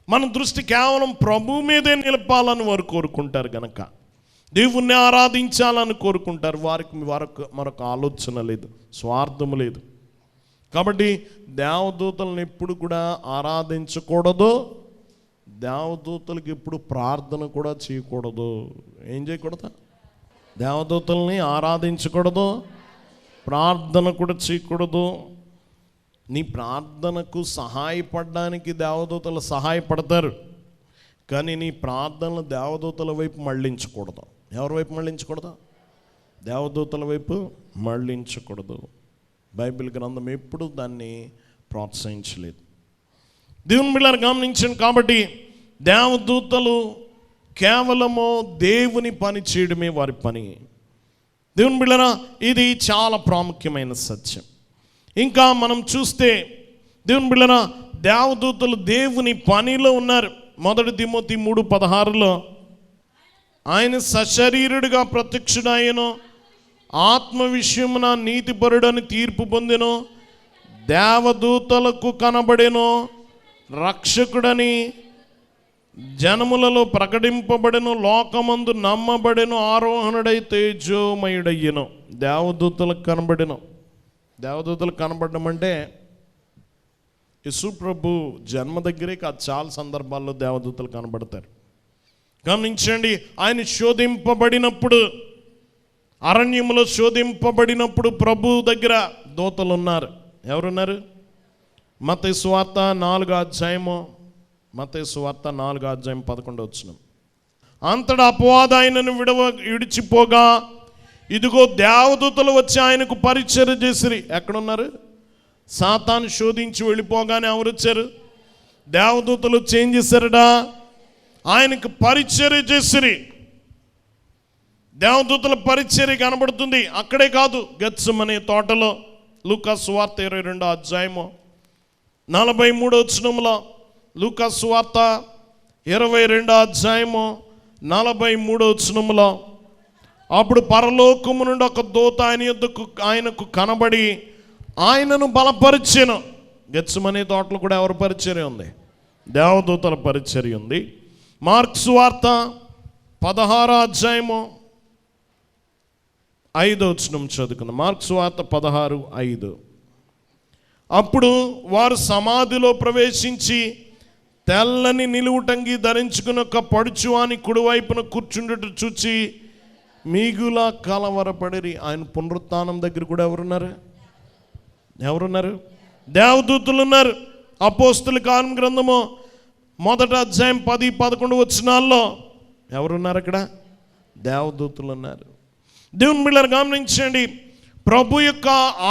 మన దృష్టి కేవలం ప్రభు మీదే నిలపాలని వారు కోరుకుంటారు. గనక దేవుణ్ణి ఆరాధించాలని కోరుకుంటారు. వారికి మరొక ఆలోచన లేదు, స్వార్థము లేదు. కాబట్టి దేవదూతలను ఎప్పుడు కూడా ఆరాధించకూడదు. దేవదూతలకు ఎప్పుడు ప్రార్థన కూడా చేయకూడదు. ఏం చేయకూడదు? దేవదూతల్ని ఆరాధించకూడదు, ప్రార్థన కూడా చేయకూడదు. నీ ప్రార్థనకు సహాయపడడానికి దేవదూతలు సహాయపడతారు, కానీ నీ ప్రార్థనలు దేవదూతల వైపు మళ్ళించకూడదు. ఎవరి వైపు మళ్ళించకూడదు? దేవదూతల వైపు మళ్ళించకూడదు. బైబిల్ గ్రంథం ఎప్పుడు దాన్ని ప్రోత్సహించలేదు. దేవుని బిడ్డలారా గమనించండి, కాబట్టి దేవదూతలు కేవలము దేవుని పని చేయడమే వారి పని. దేవుని బిడ్డలారా, ఇది చాలా ప్రాముఖ్యమైన సత్యం. ఇంకా మనం చూస్తే దేవుని బిడ్డలారా, దేవదూతలు దేవుని పనిలో ఉన్నారు. 1 తిమోతి 3:16 ఆయన సశరీరుడిగా ప్రత్యక్షుడాయను, ఆత్మ విషయమున నీతిపరుడని తీర్పు పొందెను, దేవదూతలకు కనబడెను, రక్షకుడని జనములలో ప్రకటింపబడెను, లోకమందు నమ్మబడెను, ఆరోహణుడై తేజోమయుడయ్యను. దేవదూతలకు కనబడెను. దేవదూతలకు కనబడడం అంటే యేసు ప్రభు జన్మ దగ్గరే కాదు, చాలా సందర్భాల్లో దేవదూతలు కనబడతారు. గమనించండి, ఆయన శోధింపబడినప్పుడు, అరణ్యములో శోధింపబడినప్పుడు ప్రభు దగ్గర దూతలు ఉన్నారు. ఎవరున్నారు? మత్తయి సువార్త 4వ అధ్యాయము, మత్తయి సువార్త 4వ అధ్యాయం 11వ వచనం. అంతటా అపవాది ఆయనను విడిచిపోగా ఇదిగో దేవదూతలు వచ్చి ఆయనకు పరిచర్య చేసిరి. ఎక్కడున్నారు? సాతాను శోధించి వెళ్ళిపోగానే ఎవరు వచ్చారు? దేవదూతలు ఏం చేశారడా? ఆయనకు పరిచర్య చేసిరి. దేవదూతల పరిచర్య కనబడుతుంది. అక్కడే కాదు, గెత్సెమనే తోటలో, లూకా సువార్త 22వ అధ్యాయము 43వ వచనంలో, లూకా సువార్త 22వ అధ్యాయము 43వ వచనంలో, అప్పుడు పరలోకము నుండి ఒక దూత ఆయనకు కనబడి ఆయనను బలపరిచెను. గెత్సెమనే తోటలో కూడా ఎవరి పరిచర్య ఉంది? దేవదూతల పరిచర్య ఉంది. మార్కు సువార్త 16వ అధ్యాయము 5వ వచనం చదువుకుందాం. మార్కు సువార్త 16:5. అప్పుడు వారు సమాధిలో ప్రవేశించి తెల్లని నిలువుటంగి ధరించుకుని ఒక పడుచువాని కుడివైపున కూర్చుండుట చూచి మిగుల కలవరపడిరి. ఆయన పునరుత్థానం దగ్గర కూడా ఎవరున్నారు? దేవదూతలు ఉన్నారు. అపోస్తుల కార్యముల గ్రంథము 1వ అధ్యాయం 10-11 వచనాల్లో ఎవరున్నారు? అక్కడ దేవదూతలు ఉన్నారు. దేవుని బిడ్డలారా, గమనించండి, ప్రభు యొక్క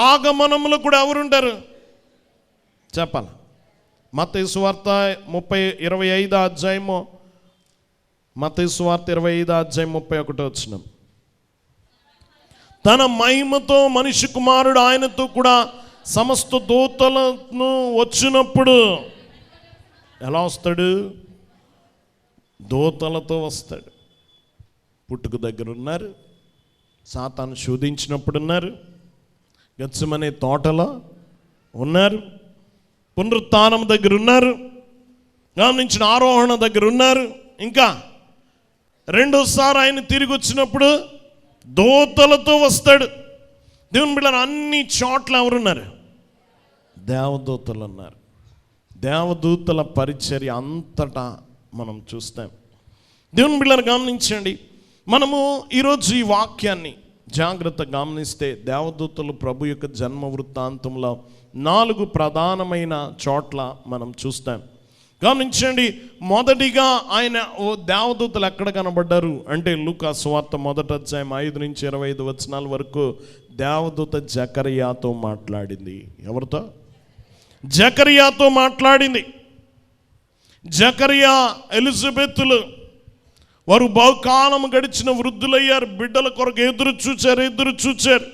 ఆగమనంలో కూడా ఎవరుంటారు చెప్పాలి. మత్తయి సువార్త 25వ అధ్యాయము, మత్తయి సువార్త 25వ అధ్యాయం 31వ వచనం. తన మహిమతో మనిషి కుమారుడు ఆయనతో కూడా సమస్త దూతలను వచ్చినప్పుడు ఎలా వస్తాడు? దూతలతో వస్తాడు. పుట్టుక దగ్గర ఉన్నారు, సాతాను శోధించినప్పుడు ఉన్నారు, గెత్సెమనే తోటలో ఉన్నారు, పునరుత్థానం దగ్గర ఉన్నారు, గమనించిన ఆరోహణ దగ్గర ఉన్నారు. ఇంకా రెండోసారి ఆయన తిరిగి వచ్చినప్పుడు దూతలతో వస్తాడు. దేవుని బిడ్డలారా, అన్ని చోట్ల ఎవరున్నారు? దేవదూతలు ఉన్నారు. దేవదూతల పరిచర్య అంతటా మనం చూస్తాం. దేవుని బిడ్డలారా, గమనించండి, మనము ఈరోజు ఈ వాక్యాన్ని జాగ్రత్తగా గమనిస్తే దేవదూతలు ప్రభు యొక్క జన్మ వృత్తాంతంలో 4 ప్రధానమైన చోట్ల మనం చూస్తాం. గమనించండి, మొదటిగా ఆయన దేవదూతలు ఎక్కడ కనబడ్డారు అంటే లూకా సువార్త 1వ అధ్యాయం 5-25 వచనాల వరకు దేవదూత జకర్యాతో మాట్లాడింది. ఎవరితో? జకర్యాతో మాట్లాడింది. జకర్యా ఎలిజబెత్తులు వారు బహుకాలం గడిచిన వృద్ధులయ్యారు. బిడ్డల కొరకు ఎదురు చూచారు.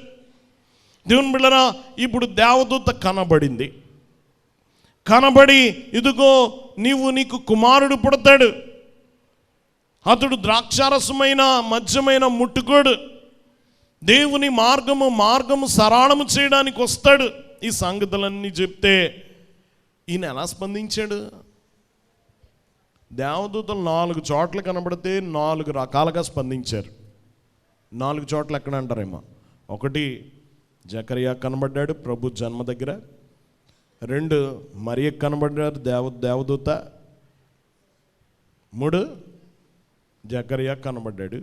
దేవుని బిడ్డలారా, ఇప్పుడు దేవదూత కనబడి ఇదిగో నీకు కుమారుడు పుడతాడు, అతడు ద్రాక్షారసమైన మధ్యమైన ముట్టుకోడు, దేవుని మార్గము సరళము చేయడానికి వస్తాడు. ఈ సంగతులన్నీ చెప్తే ఈయన ఎలా స్పందించాడు? దేవదూతలు 4 చోట్ల కనబడితే 4 రకాలుగా స్పందించారు. 4 చోట్ల ఎక్కడ అంటారేమో. 1 జకర్యా కనబడ్డాడు ప్రభు జన్మ దగ్గర. 2 మరియకు కనబడ్డాడు దేవదూత. 3 జకర్యా కనబడ్డాడు,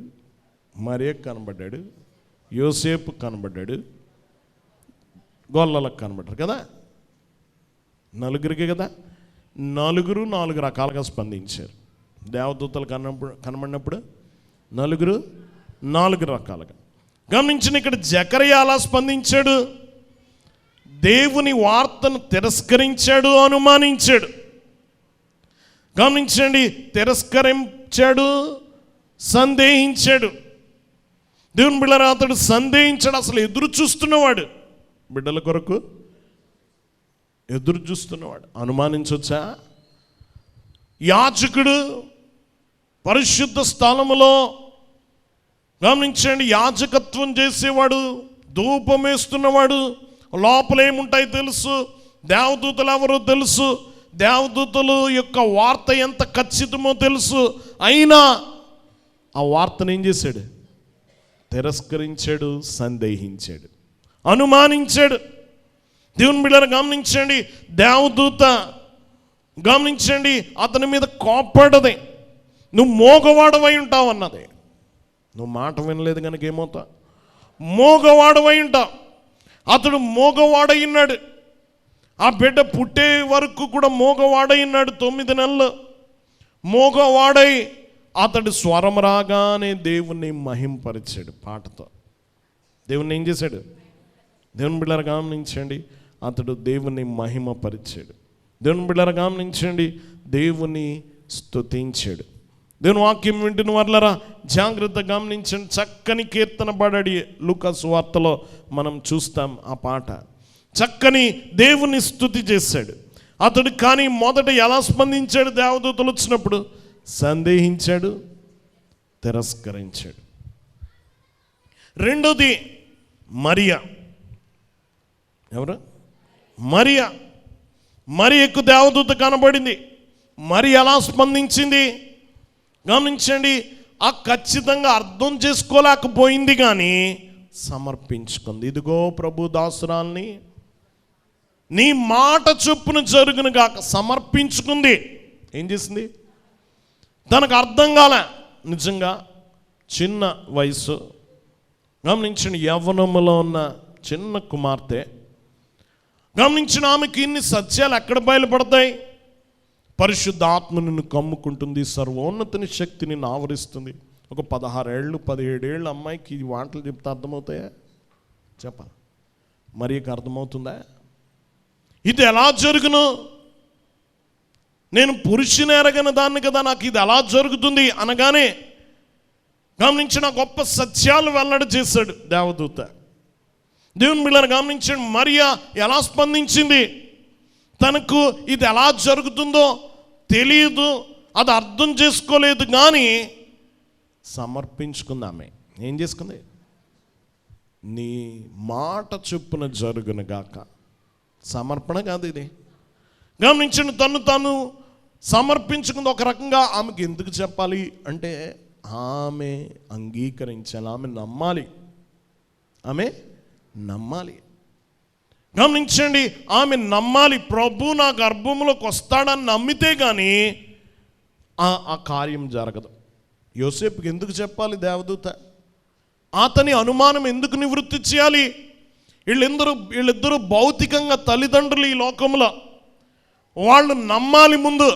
మరియకు కనబడ్డాడు, యోసేపు కనబడ్డాడు, గొల్లలకు కనబడ్డారు కదా. 4 కదా. 4 రకాలుగా స్పందించారు. దేవదూతలు కనబడినప్పుడు 4 రకాలుగా. గమనించిన ఇక్కడ జకర్యా ఎలా స్పందించాడు? దేవుని వార్తను తిరస్కరించాడు, అనుమానించాడు. గమనించండి, తిరస్కరించాడు, సందేహించాడు. దేవుని బిడ్డలారా, అతడు సందేహించాడు. అసలు ఎదురు చూస్తున్నవాడు, బిడ్డల కొరకు ఎదురు చూస్తున్నవాడు. అనుమానించవచ్చా? యాజకుడు పరిశుద్ధ స్థలములో, గమనించండి, యాజకత్వం చేసేవాడు, ధూపం వేస్తున్నవాడు. లోపల ఏముంటాయి తెలుసు, దేవదూతలు ఎవరో తెలుసు, దేవదూతలు యొక్క వార్త ఎంత ఖచ్చితమో తెలుసు. అయినా ఆ వార్తను ఏం చేశాడు? తిరస్కరించాడు, సందేహించాడు, అనుమానించాడు. దేవుని బిడ్డలారా గమనించండి, దేవదూత గమనించండి అతని మీద కోప్పడది. నువ్వు మోగవాడవై ఉంటావు అన్నది. నువ్వు మాట వినలేదు కనుక ఏమవుతా? మోగవాడవై ఉంటావు. అతడు మోగవాడైనాడు. ఆ బిడ్డ పుట్టే వరకు కూడా మోగవాడైనాడు. 9 నెలలు మోగవాడై అతడు స్వరం రాగానే దేవుణ్ణి మహింపరిచాడు పాటతో. దేవుణ్ణి ఏం చేశాడు? దేవుని బిడ్డలారా గమనించండి, అతడు దేవుని మహిమపరిచాడు. దేవుని బిడ్డలారా గమనించండి, దేవుని స్తుతించాడు. దేవుని వాక్యం వింటున్న వాళ్ళరా జాగ్రత్తగా గమనించండి. చక్కని కీర్తన పాడాడు లూకా సువార్తలో మనం చూస్తాం. ఆ పాట చక్కని దేవుని స్తుతి చేశాడు అతడు. కానీ మొదట ఎలా స్పందించాడు? దేవదూతలు వచ్చినప్పుడు సందేహించాడు, తిరస్కరించాడు. రెండోది మరియా. ఎవరు? మరియా. మరియకు దేవదూత కనబడింది. మరి ఎలా స్పందించింది గమనించండి. ఆ ఖచ్చితంగా అర్థం చేసుకోలేకపోయింది, కానీ సమర్పించుకుంది. ఇదిగో ప్రభు దాసురాల్ని, నీ మాట చొప్పున జరుగును గాక. సమర్పించుకుంది. ఏం చేసింది? తనకు అర్థం కాలే. నిజంగా చిన్న వయసు, గమనించండి, యవ్వనములో ఉన్న చిన్న కుమార్తె. గమనించిన ఆమెకి ఇన్ని సత్యాలు ఎక్కడ బయలుపడతాయి? పరిశుద్ధ ఆత్మ నిన్ను కమ్ముకుంటుంది, సర్వోన్నతిని శక్తి నిన్ను ఆవరిస్తుంది. ఒక 16 ఏళ్ళు 17 ఏళ్ళ అమ్మాయికి ఈ మాటలు చెప్తే అర్థమవుతాయా? చెప్పాలి. మరియకి అర్థమవుతుందా? ఇది ఎలా జరుగును? నేను పురుషుని ఎరగని దాన్ని కదా, నాకు ఇది ఎలా జరుగుతుంది అనగానే గమనించిన గొప్ప సత్యాలు వెల్లడి చేశాడు దేవదూత. దేవుని బిడ్డలారా గమనించండి, మరియా ఎలా స్పందించింది. తనకు ఇది ఎలా జరుగుతుందో తెలియదు, అది అర్థం చేసుకోలేదు, కానీ సమర్పించుకుంది. ఆమె ఏం చేసుకుంది? నీ మాట చొప్పున జరుగును గాక. సమర్పణ కాదు ఇది. గమనించండి, తను సమర్పించుకుంది. ఒక రకంగా ఆమెకి ఎందుకు చెప్పాలి అంటే, ఆమె అంగీకరించాలి, ఆమె నమ్మాలి, ఆమె నమ్మాలి. గమనించండి, ఆమె నమ్మాలి. ప్రభు నా గర్భంలోకి వస్తాడని నమ్మితే కానీ ఆ కార్యం జరగదు. యోసేపుకి ఎందుకు చెప్పాలి దేవదూత? అతని అనుమానం ఎందుకు నివృత్తి చేయాలి? వీళ్ళిద్దరూ భౌతికంగా తల్లిదండ్రులు ఈ లోకంలో. వాళ్ళు నమ్మాలి ముందు.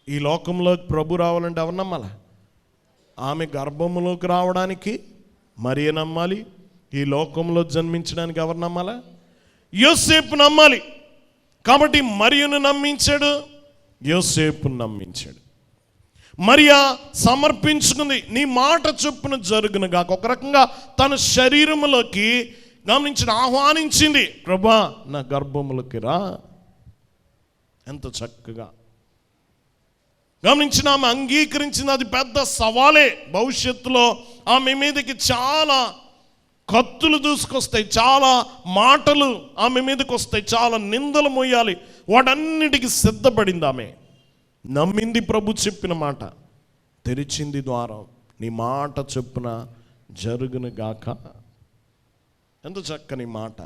ఈ లోకంలో ప్రభు రావాలంటే ఎవరు నమ్మాలి? ఆమె గర్భంలోకి రావడానికి మరియ నమ్మాలి. ఈ లోకంలో జన్మించడానికి ఎవరు నమ్మాలా? యోసేపు నమ్మాలి. కాబట్టి మరియను నమ్మించాడు, యోసేపును నమ్మించాడు. మరియా సమర్పించుకుంది. నీ మాట చొప్పున జరుగును గాక. ఒక రకంగా తన శరీరములోకి గమనించిన ఆహ్వానించింది. ప్రభా నా గర్భములోకి రా. ఎంత చక్కగా గమనించిన ఆమె అంగీకరించింది. అది పెద్ద సవాలే. భవిష్యత్తులో ఆమె మీదకి చాలా కత్తులు దూసుకొస్తాయి, చాలా మాటలు ఆమె మీదకి వస్తాయి, చాలా నిందలు మోయాలి. వాటన్నిటికీ సిద్ధపడింది. ఆమె నమ్మింది ప్రభు చెప్పిన మాట, తెరిచింది ద్వారం. నీ మాట చొప్పున జరుగును గాక. ఎంత చక్కని మాట.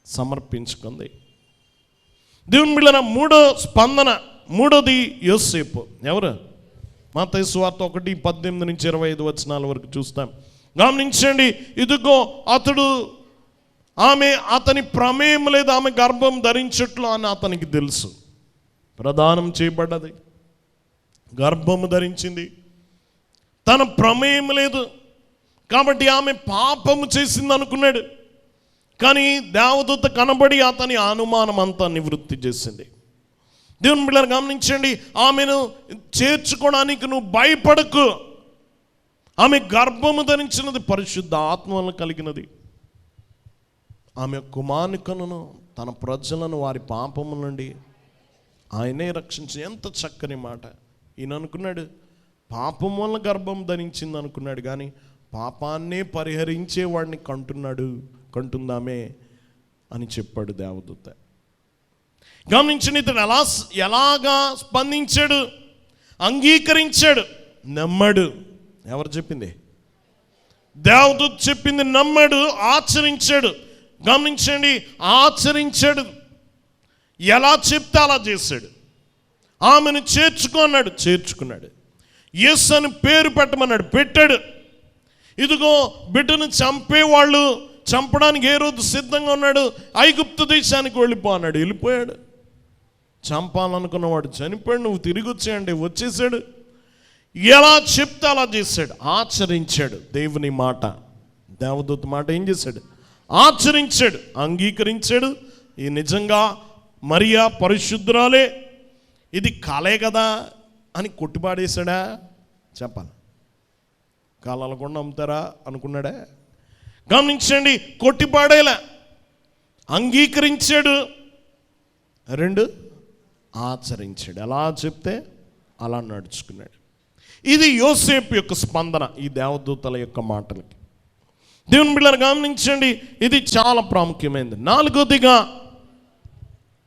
సమర్పించుకుంది. దేవుని బిడ్డలారా మూడో స్పందన, మూడోది యోసేపు. ఎవరు? మత్తయి సువార్త 1:18-25 వచనాల వరకు చూస్తాం. గమనించండి, ఇదిగో అతని ప్రమేయం లేదు, ఆమె గర్భం ధరించట్లు అని అతనికి తెలుసు. ప్రదానం చేయబడ్డది, గర్భము ధరించింది, తన ప్రమేయం లేదు కాబట్టి ఆమె పాపము చేసింది అనుకున్నాడు. కానీ దేవదూత కనబడి అతని అనుమానం అంతా నివృత్తి చేసింది. దేవుని బిడ్డలు గమనించండి, ఆమెను చేర్చుకోవడానికి నువ్వు భయపడకు. ఆమె గర్భము ధరించినది పరిశుద్ధ ఆత్మ వలన కలిగినది. ఆమె కుమారుని కనును తన ప్రజలను వారి పాపము నుండి ఆయనే రక్షించి. ఎంత చక్కని మాట! ఈయన అనుకున్నాడు పాపం వల్ల గర్భం ధరించింది అనుకున్నాడు, కానీ పాపాన్నే పరిహరించే వాడిని కంటుందామే అని చెప్పాడు దేవదూత. గమనించిన ఇతడు ఎలాగా స్పందించాడు? అంగీకరించాడు, నమ్మాడు. ఎవరు చెప్పింది? దేవదూత చెప్పింది నమ్మాడు, ఆచరించాడు. గమనించండి, ఆచరించాడు. ఎలా చెప్తే అలా చేశాడు. ఆమెను చేర్చుకున్నాడు, చేర్చుకున్నాడు. యేసు అని పేరు పెట్టమన్నాడు, పెట్టాడు. ఇదిగో బిడ్డను చంపేవాళ్ళు చంపడానికి ఏ రోజు సిద్ధంగా ఉన్నాడు. ఐగుప్తు దేశానికి వెళ్ళిపోన్నాడు, వెళ్ళిపోయాడు. చంపాలనుకున్నవాడు చనిపోయాడు, నువ్వు తిరిగి వచ్చేయండి, వచ్చేసాడు. ఎలా చెప్తే అలా చేశాడు, ఆచరించాడు. దేవుని మాట, దేవదూత మాట ఏం చేశాడు? ఆచరించాడు, అంగీకరించాడు. ఈ నిజంగా మరియా పరిశుద్ధురాలే, ఇది కలే కదా అని కొట్టిపాడేశాడా? చెప్పాలి, కాలాల కొండ అమ్ముతారా అనుకున్నాడా? గమనించండి, కొట్టిపాడేలా, అంగీకరించాడు. 2 ఆచరించాడు. ఎలా చెప్తే అలా నడుచుకున్నాడు. ఇది యోసేపు యొక్క స్పందన ఈ దేవదూతల యొక్క మాటలకి. దేవుని బిడ్డలు గమనించండి, ఇది చాలా ప్రాముఖ్యమైనది. 4వదిగా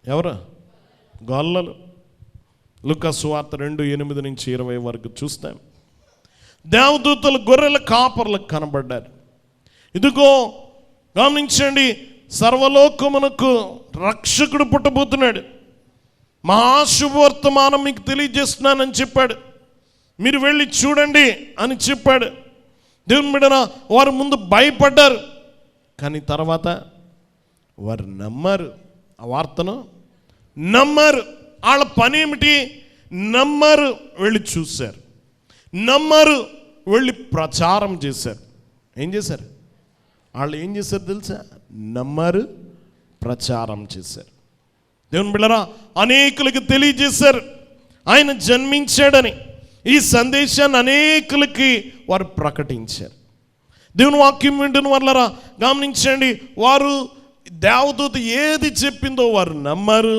ఎవరు? గొల్లలు. లూకా సువార్త 2:8-20 వరకు చూస్తాం. దేవదూతలు గొర్రెల కాపర్లకు కనబడ్డారు. ఇదిగో గమనించండి, సర్వలోకమునకు రక్షకుడు పుట్టబోతున్నాడు, మహాశుభవర్తమానం మీకు తెలియజేస్తున్నానని చెప్పాడు, మీరు వెళ్ళి చూడండి అని చెప్పాడు. దేవుని బిడ్డన వారు ముందు భయపడ్డారు, కానీ తర్వాత వారు నమ్మారు. ఆ వార్తను నమ్మారు. వాళ్ళ పని ఏమిటి? నమ్మారు, వెళ్ళి చూశారు. నమ్మారు, వెళ్ళి ప్రచారం చేశారు. ఏం చేశారు వాళ్ళు? ఏం చేశారు తెలుసా? నమ్మారు, ప్రచారం చేశారు. దేవుని బిడ్డరా, అనేకులకి తెలియజేశారు ఆయన జన్మించాడని. ఈ సందేశాన్ని అనేకులకి వారు ప్రకటించారు. దేవుని వాక్యం వింటున్న వాళ్ళరా గమనించండి, వారు దేవదూత ఏది చెప్పిందో వారు నమ్మారు,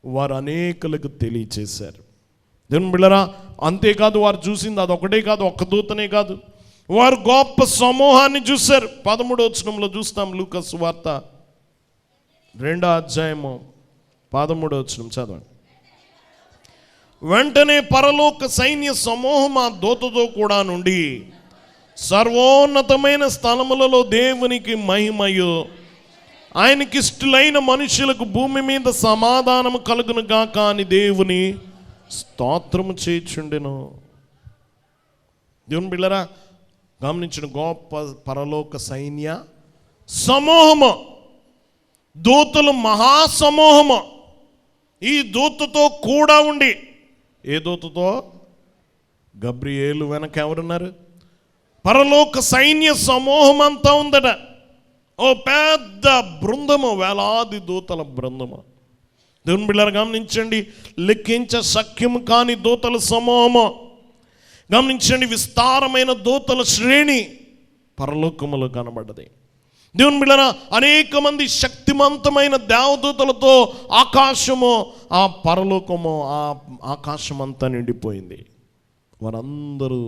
వారు అనేకులకు తెలియచేశారు. దేవుని బిడ్డరా, అంతేకాదు వారు చూసింది అదొకటే కాదు, ఒక్క దూతనే కాదు, వారు గొప్ప సమూహాన్ని చూశారు. 13వ వచనంలో చూస్తాం, లూకా సువార్త 2వ అధ్యాయము 13వ వచనం చదవండి. వెంటనే పరలోక సైన్య సమూహం ఆ దూతతో కూడా నుండి సర్వోన్నతమైన స్థలములలో దేవునికి మహిమయు ఆయనకిష్టులైన మనుషులకు భూమి మీద సమాధానము కలుగును గాక అని దేవుని స్తోత్రము చేయుచుండెను. దేవుని బిడ్డలారా గమనించిన గొప్ప పరలోక సైన్య సమూహము, దూతలు మహాసమూహము ఈ దూతతో కూడా ఉండి. ఏ దూతతో? గబ్రియేలు వెనక ఎవరున్నారు? పరలోక సైన్య సమూహం అంతా ఉందట. ఓ పెద్ద బృందము, వేలాది దూతల బృందము. దేవుని బిడ్డలారా గమనించండి, లెక్కించ సఖ్యము కాని దూతల సమూహము. గమనించండి, విస్తారమైన దూతల శ్రేణి పరలోకములో కనబడ్డది. దేవుని బిడ్డలారా, అనేక మంది శక్తివంతమైన దేవదూతలతో ఆకాశము, ఆ పరలోకము, ఆ ఆకాశం అంతా నిండిపోయింది. వారందరూ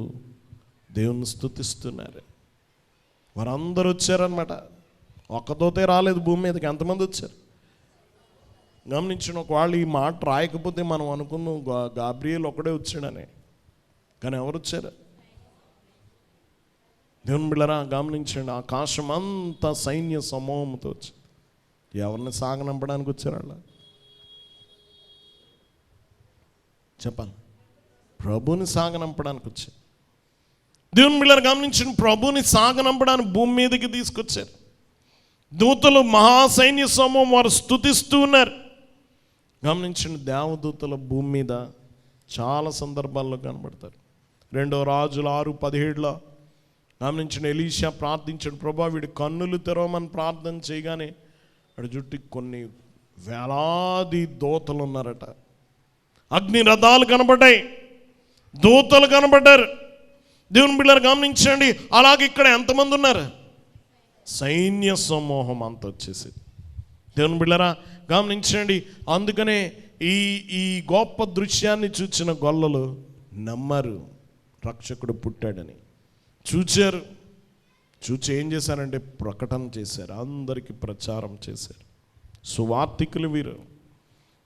దేవుని స్తుతిస్తున్నారు. వారందరూ వచ్చారనమాట. ఒక్క దూతే రాలేదు భూమి మీదకి, ఎంతమంది వచ్చారు గమనించిన. ఒకవేళ ఈ మాట రాయకపోతే మనం అనుకున్నాం గాబ్రియేల్ ఒకడే వచ్చాడని, కానీ ఎవరు వచ్చారు? దేవుని బిడ్డలారా గమనించండి, ఆకాశం అంతా సైన్య సమూహంతో వచ్చి ఎవరిని సాగనంపడానికి వచ్చారు? వాళ్ళ చెప్పాలి, ప్రభుని సాగనంపడానికి వచ్చారు. దేవుని బిడ్డలారా గమనించండి, ప్రభుని సాగనంపడానికి భూమి మీదకి తీసుకొచ్చారు. దూతలు మహాసైన్య సమూహం, వారు స్తుతిస్తూ ఉన్నారు. గమనించండి, దేవదూతల భూమి మీద చాలా సందర్భాల్లో కనబడతారు. 2వ రాజుల 6:17లో గమనించిన, ఎలీషా ప్రార్థించాడు, ప్రభా వీడి కన్నులు తెరవమని ప్రార్థన చేయగానే వాడి చుట్టూ కొన్ని వేలాది దూతలు ఉన్నారట. అగ్ని రథాలు కనబడ్డాయి, దూతలు కనబడ్డారు. దేవుని బిడ్డలారా గమనించండి. అలాగే ఇక్కడ ఎంతమంది ఉన్నారు? సైన్య సమూహం అంతా వచ్చేసి. దేవుని బిడ్డలారా గమనించండి. అందుకనే ఈ గొప్ప దృశ్యాన్ని చూసిన గొల్లలు నమ్మారు, రక్షకుడు పుట్టాడని. చూచారు, చూచి ఏం చేశారంటే ప్రకటన చేశారు, అందరికీ ప్రచారం చేశారు. సువార్తికులు వీరు.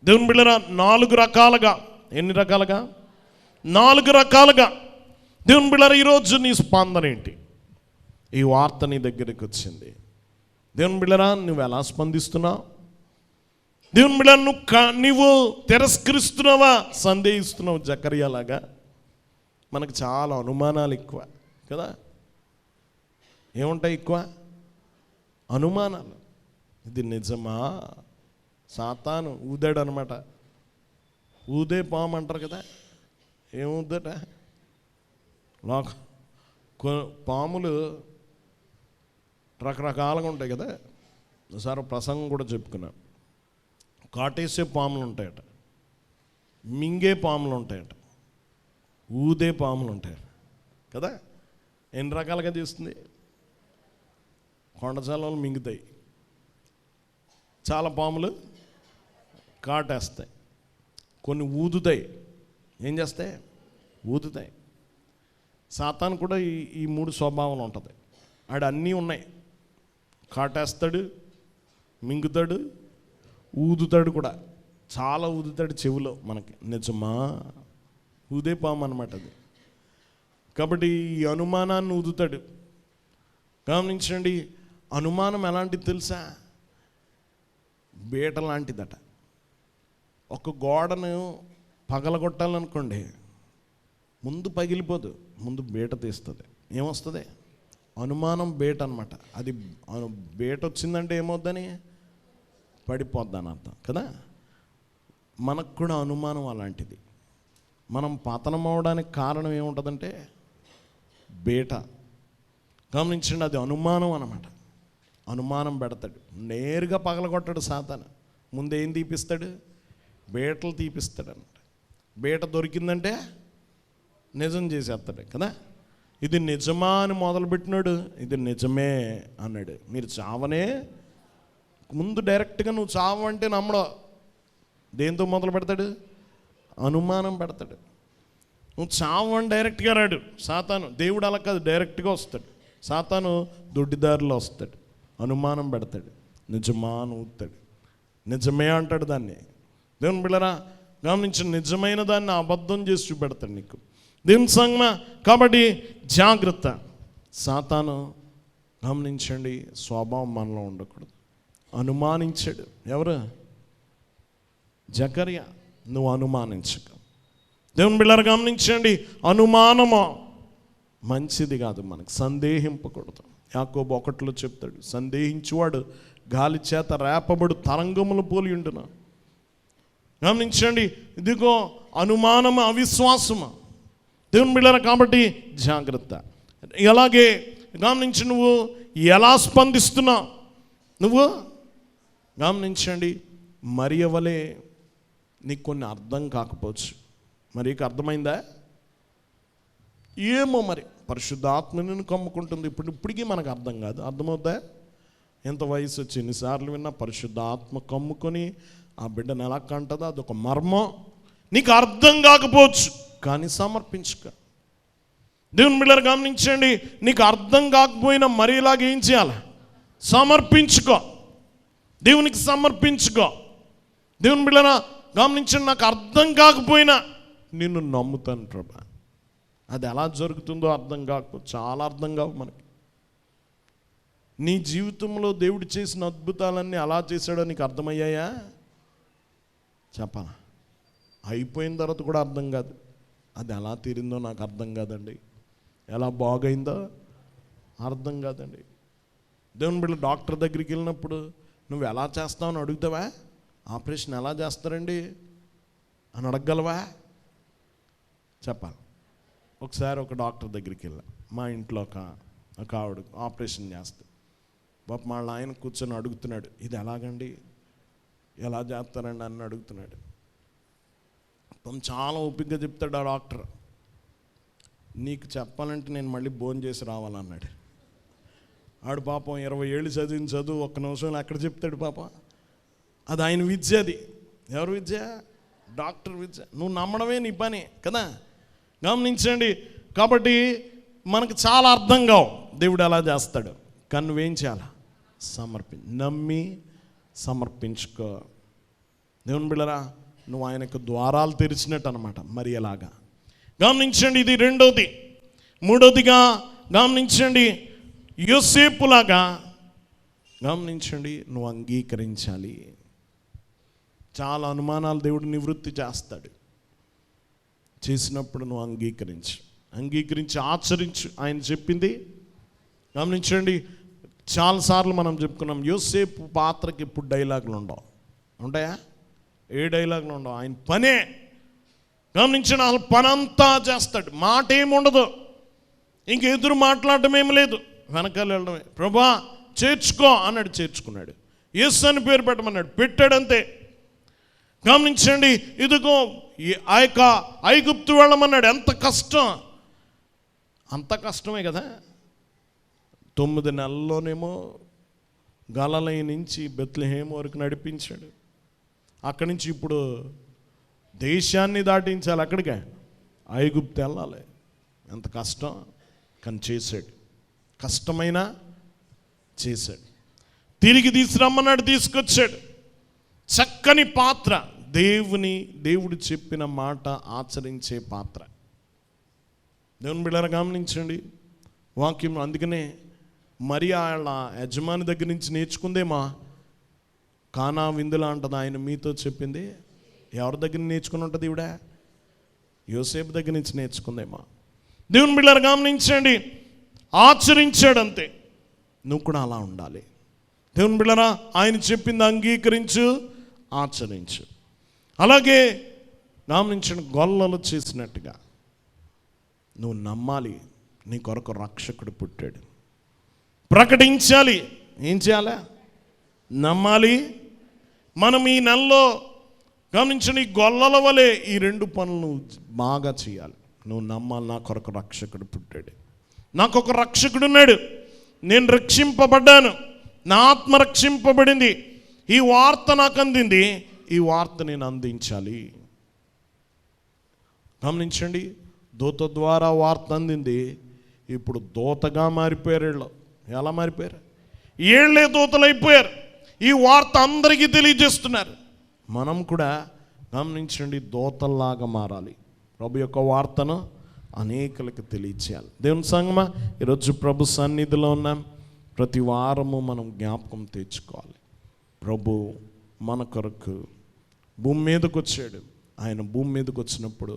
దేవుని బిడ్డలారా 4 రకాలుగా, ఎన్ని రకాలుగా? 4 రకాలుగా. దేవుని బిడ్డలారా ఈరోజు నీ స్పందన ఏంటి? ఈ వార్త నీ దగ్గరికి వచ్చింది. దేవుని బిడ్డలారా నువ్వు ఎలా స్పందిస్తున్నావు? దేవుని బిడ్డలారా నువ్వు తిరస్కరిస్తున్నావా, సందేహిస్తున్నావు? జకర్యాలాగా మనకు చాలా అనుమానాలు ఎక్కువ కదా. ఏముంటాయి ఎక్కువ? అనుమానాలు. ఇది నిజమా? సాతాను ఊదాడు అనమాట. ఊదే పాము అంటారు కదా. ఏమవుద్దట? పాములు రకరకాలుగా ఉంటాయి కదా. ఒకసారి ప్రసంగం కూడా చెప్పుకున్నా. కాటేసే పాములు ఉంటాయట, మింగే పాములు ఉంటాయట, ఊదే పాములు ఉంటాయట కదా. ఎన్ని రకాలుగా చేస్తుంది? కొండచాలలు మింగుతాయి, చాలా పాములు కాటేస్తాయి, కొన్ని ఊదుతాయి. ఏం చేస్తాయి? ఊదుతాయి. సాతాను కూడా ఈ 3 స్వభావాలు ఉంటుంది. ఆడు అన్నీ ఉన్నాయి. కాటేస్తాడు, మింగుతాడు, ఊదుతాడు కూడా. చాలా ఊదుతాడు చెవిలో మనకి. నిజమా? ఊదే పాము అనమాట అది. కాబట్టి ఈ అనుమానాన్ని ఊదుతాడు. గమనించండి, అనుమానం ఎలాంటిది తెలుసా? బీట లాంటిదట. ఒక గోడను పగలగొట్టాలనుకోండి, ముందు పగిలిపోదు, ముందు బీట తీస్తుంది. ఏమొస్తుంది? అనుమానం బీట అనమాట. అది బీట వచ్చిందంటే ఏమవుద్దని? పడిపోద్దని అర్థం కదా. మనకు కూడా అనుమానం అలాంటిది. మనం పతనం అవడానికి కారణం ఏముంటుందంటే బీట. గమనించండి, అది అనుమానం అన్నమాట. అనుమానం పెడతాడు, నేరుగా పగలగొట్టాడు సాతాను. ముందు ఏం తీపిస్తాడు? బీటలు తీపిస్తాడు అన్నమాట. బీట దొరికిందంటే నిజం చేసేస్తాడు కదా. ఇది నిజమా అని మొదలుపెట్టినాడు, ఇది నిజమే అన్నాడు. మీరు చావనే ముందు డైరెక్ట్గా నువ్వు చావు అంటే నమ్మడం. దేంతో మొదలు పెడతాడు? అనుమానం పెడతాడు. నువ్వు చావు అని డైరెక్ట్గా రాడు సాతాను. దేవుడు అలా కాదు, డైరెక్ట్గా వస్తాడు. సాతాను దొడ్డిదారిలో వస్తాడు, అనుమానం పెడతాడు, నిజమా అని ఊతాడు. నిజమే అంటాడు దాన్ని. దేవుని బిడ్డలారా గమనించి, నిజమైన దాన్ని అబద్ధం చేసి చూపెడతాడు నీకు. దేవుని సంగమా కాబట్టి జాగ్రత్త. సాతాను గమనించండి స్వభావం మనలో ఉండకూడదు. అనుమానించాడు. ఎవరు? జకర్యా. నువ్వు అనుమానించక. దేవుని బిడ్డలారా గమనించండి, అనుమానము మంచిది కాదు. మనకు సందేహింపకూడదు. యాకోబు 1లో చెప్తాడు, సందేహించువాడు గాలి చేత రేపబడు తరంగములు పోలి ఉండును. గమనించండి, ఇదిగో అనుమానము అవిశ్వాసము. దేవుని బిడ్డలారా కాబట్టి జాగ్రత్త. అలాగే గమనించి నువ్వు ఎలా స్పందిస్తున్నావు? నువ్వు గమనించండి, మరియ వలె నీకు కొన్ని అర్థం కాకపోవచ్చు. మరీకు అర్థమైందా? ఏమో మరి పరిశుద్ధాత్మని కమ్ముకుంటుంది. ఇప్పటికీ మనకు అర్థం కాదు. అర్థమవుద్దా? ఎంత వయసు వచ్చి ఎన్నిసార్లు విన్నా పరిశుద్ధాత్మ కమ్ముకొని ఆ బిడ్డను ఎలా కంటదో అదొక మర్మం. నీకు అర్థం కాకపోవచ్చు, కానీ సమర్పించుక. దేవుని బిడ్డలారా గమనించండి, నీకు అర్థం కాకపోయినా మరి ఇలాగ ఏం చేయాలి? సమర్పించుకో, దేవునికి సమర్పించుకో. దేవుని బిడ్డలారా గమనించండి, నాకు అర్థం కాకపోయినా నిన్ను నమ్ముతాను ప్రభా. అది ఎలా జరుగుతుందో అర్థం కాకపోతే చాలా అర్థం కావు మనకి. నీ జీవితంలో దేవుడు చేసిన అద్భుతాలన్నీ ఎలా చేశాడో నీకు అర్థమయ్యాయా? చెప్పాలా? అయిపోయిన తర్వాత కూడా అర్థం కాదు. అది ఎలా తీరిందో నాకు అర్థం కాదండి, ఎలా బాగైందో అర్థం కాదండి. దేవుని బిడ్డ డాక్టర్ దగ్గరికి వెళ్ళినప్పుడు నువ్వు ఎలా చేస్తావు అని అడుగుతావా? ఆపరేషన్ ఎలా చేస్తారండి అని అడగగలవా? చెప్పాలి. ఒకసారి ఒక డాక్టర్ దగ్గరికి వెళ్ళా. మా ఇంట్లో ఒక ఆవిడ ఆపరేషన్ చేస్తే పాప వాళ్ళ ఆయన కూర్చొని అడుగుతున్నాడు, ఇది ఎలాగండి, ఎలా చేస్తారండి అని అడుగుతున్నాడు. చాలా ఓపికగా చెప్తాడు ఆ డాక్టర్. నీకు చెప్పాలంటే నేను మళ్ళీ భోజనం చేసి రావాలన్నాడు. ఆడు పాపం 20 ఏళ్ళు చదివిన చదువు ఒక్క నిమిషంలో ఎక్కడ చెప్తాడు పాప. అది ఆయన విద్య. అది ఎవరు విద్య? డాక్టర్ విద్య. నువ్వు నమ్మడమే నీ పని కదా. గమనించండి. కాబట్టి మనకు చాలా అర్థం కావు దేవుడు ఎలా చేస్తాడు. కానీ నువ్వేం చేయాలా? నమ్మి సమర్పించుకో. దేవుని బిడ్డరా, నువ్వు ఆయనకు ద్వారాలు తెరిచినట్టు అనమాట. మరి ఎలాగా? గమనించండి. ఇది రెండోది. మూడోదిగా గమనించండి, యోసేపులాగా గమనించండి, నువ్వు అంగీకరించాలి. చాలా అనుమానాలు దేవుడు నివృత్తి చేస్తాడు. చేసినప్పుడు నువ్వు అంగీకరించి ఆచరించు ఆయన చెప్పింది. గమనించండి, చాలాసార్లు మనం చెప్పుకున్నాం, యోసేపు పాత్రకి ఇప్పుడు డైలాగులు ఉండవు. ఉంటాయా? ఏ డైలాగులు ఉండవు. ఆయన పనే. గమనించండి, అసలు పని అంతా చేస్తాడు. మాట ఏముండదు, ఇంక ఎదురు మాట్లాడటం ఏమి లేదు, వెనకాల వెళ్ళడమే. ప్రభా చేర్చుకో అన్నాడు, చేర్చుకున్నాడు. యేసు అని పేరు పెట్టమన్నాడు, పెట్టాడంతే. గమనించండి, ఇదిగో ఆ యొక్క ఐగుప్తు వెళ్ళమన్నాడు. ఎంత కష్టం, అంత కష్టమే కదా. 9 నెలల్లోనేమో గలలై నుంచి బెత్లెహేము వరకు నడిపించాడు. అక్కడి నుంచి ఇప్పుడు దేశాన్ని దాటించాలి. అక్కడికే ఐగుప్తు వెళ్ళాలి. ఎంత కష్టం, కానీ చేశాడు. కష్టమైన చేశాడు. తిరిగి తీసుకురమ్మన్నాడు, తీసుకొచ్చాడు. చక్కని పాత్ర, దేవుడు చెప్పిన మాట ఆచరించే పాత్ర. దేవుని బిడ్డలారా గమనించండి వాక్యం. అందుకనే మరి వాళ్ళ యజమాని దగ్గర నుంచి నేర్చుకుందేమా కానా విందులా అంటది. ఆయన మీతో చెప్పింది ఎవరి దగ్గర నేర్చుకుని ఉంటుంది? ఈవిడ యోసేపు దగ్గర నుంచి నేర్చుకుందేమా. దేవుని బిడ్డలారా గమనించండి, ఆచరించాడు అంతే. నువ్వు కూడా అలా ఉండాలి. దేవుని బిడ్డలారా, ఆయన చెప్పింది అంగీకరించు, ఆచరించు. అలాగే గమనించండి, గొల్లలు చేసినట్టుగా నువ్వు నమ్మాలి. నీ కొరకు రక్షకుడు పుట్టాడు. ప్రకటించాలి. ఏం చేయాలి? నమ్మాలి. మనం ఈ నెలలో గమనించండి, గొల్లల వలె ఈ 2 పనులు బాగా చేయాలి. నువ్వు నమ్మాలి, నా కొరకు రక్షకుడు పుట్టాడు, నాకు ఒక రక్షకుడు ఉన్నాడు, నేను రక్షింపబడ్డాను, నా ఆత్మ రక్షింపబడింది, ఈ వార్త నాకు అందింది, ఈ వార్త నేను అందించాలి. గమనించండి, దూత ద్వారా వార్త అందింది. ఇప్పుడు దూతగా మారిపోయారు వీళ్ళు. ఎలా మారిపోయారు? ఏళ్లే దూతలు అయిపోయారు. ఈ వార్త అందరికీ తెలియజేస్తున్నారు. మనం కూడా గమనించండి, దూతల్లాగా మారాలి. ప్రభు యొక్క వార్తను అనేకులకు తెలియచేయాలి. దేవుని సంగమా, ఈరోజు ప్రభు సన్నిధిలో ఉన్నాం. ప్రతి వారము మనం జ్ఞాపకం తెచ్చుకోవాలి. ప్రభు మన కొరకు భూమి మీదకి వచ్చాడు. ఆయన భూమి మీదకి వచ్చినప్పుడు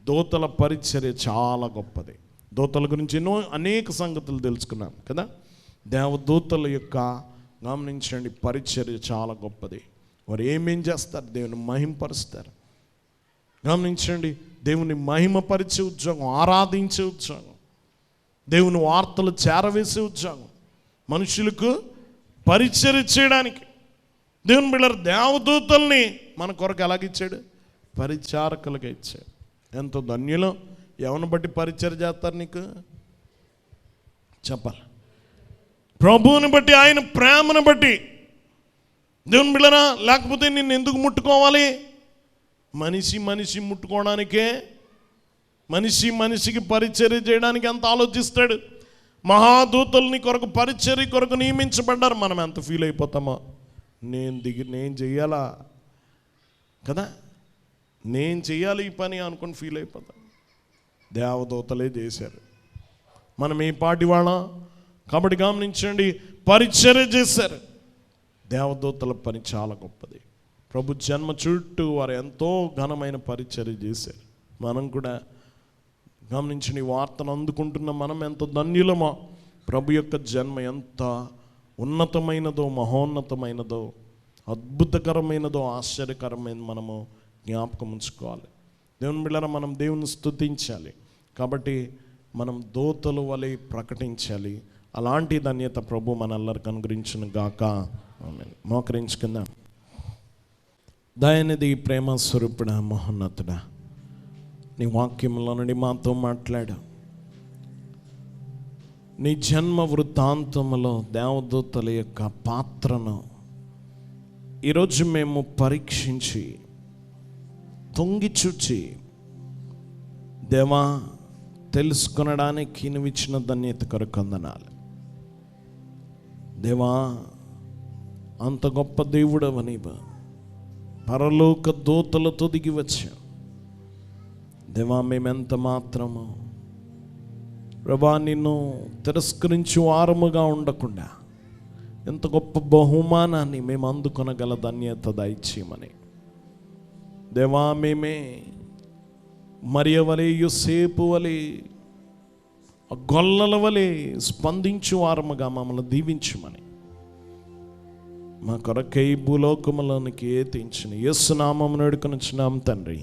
దూతల పరిచర్య చాలా గొప్పది. దూతల గురించి అనేక సంగతులు తెలుసుకున్నాం కదా. దేవదూతల యొక్క గమనించండి పరిచర్య చాలా గొప్పది. వారు ఏమేం చేస్తారు? దేవుని మహిమపరుస్తారు. గమనించండి, దేవుని మహిమపరిచే ఉద్యోగం, ఆరాధించే ఉద్యోగం, దేవుని వార్తలు చేరవేసే ఉద్యోగం, మనుషులకు పరిచర్య చేయడానికి. దేవుని బిడ్డలారా, దేవదూతల్ని మన కొరకు ఎలాగిచ్చాడు? పరిచారకులుగా ఇచ్చాడు. ఎంతో ధన్యులు. ఎవరిని బట్టి పరిచర్య చేస్తారు? నీకు చెప్పాలి. ప్రభువుని బట్టి, ఆయన ప్రేమను బట్టి. దేవుని బిడ్డలారా, లేకపోతే నిన్ను ఎందుకు ముట్టుకోవాలి? మనిషి ముట్టుకోవడానికే, మనిషికి పరిచర్య చేయడానికి ఎంత ఆలోచిస్తాడు. మహాదూతల్ని కొరకు పరిచర్య కొరకు నియమించబడ్డారు. మనం ఎంత ఫీల్ అయిపోతామో, నేను చెయ్యాలా కదా, నేను చెయ్యాలి ఈ పని అనుకుని ఫీల్ అయిపోతాం. దేవదూతలే చేశారు. మనం ఏ పాటి వాళ్ళం కాబట్టి గమనించండి, పరిచర్య చేశారు. దేవదూతల పని చాలా గొప్పది. ప్రభు జన్మ చుట్టూ వారు ఎంతో ఘనమైన పరిచర్య చేశారు. మనం కూడా గమనించిన ఈ వార్తను అందుకుంటున్న మనం ఎంత ధన్యులమో. ప్రభు యొక్క జన్మ ఎంత ఉన్నతమైనదో, మహోన్నతమైనదో, అద్భుతకరమైనదో, ఆశ్చర్యకరమైన మనము జ్ఞాపకం ఉంచుకోవాలి. దేవుని బిడ్డలారా, మనం దేవుని స్తుతించాలి. కాబట్టి మనం దూతల వలె ప్రకటించాలి. అలాంటి ధన్యత ప్రభు మనందరికి అనుగ్రహించును గాక. ఆమేన్. మోకరించుకుందాం. దయనిధి, ప్రేమ స్వరూపుడా, మహోన్నతుడా, నీ వాక్యంలో నుండి మాతో మాట్లాడు. నీ జన్మ వృత్తాంతములో దేవదూతల యొక్క పాత్రను ఈరోజు మేము పరీక్షించి తొంగి చూచి దేవా తెలుసుకొనడానికి నువ్వు ఇచ్చిన ధన్యత కొరకు వందనాలు. దేవా అంత గొప్ప దేవుడవు నీవు, పరలోక దూతలతో దిగి వచ్చావు. దేవా మేమెంత మాత్రము ప్రభా నిన్ను తిరస్కరించి వారముగా ఉండకుండా ఎంత గొప్ప బహుమానాన్ని మేము అందుకొనగల ధన్యత దయచేయమని దేవా మేమే మరియ వలె యోసేపు వలె గొల్లల వలె స్పందించు వారముగా మమ్మల్ని దీవించమని మా కొరకై భూలోకములోనికి తెంచిన యేసు నామమున వేడుకొనుచున్నాం తండ్రి.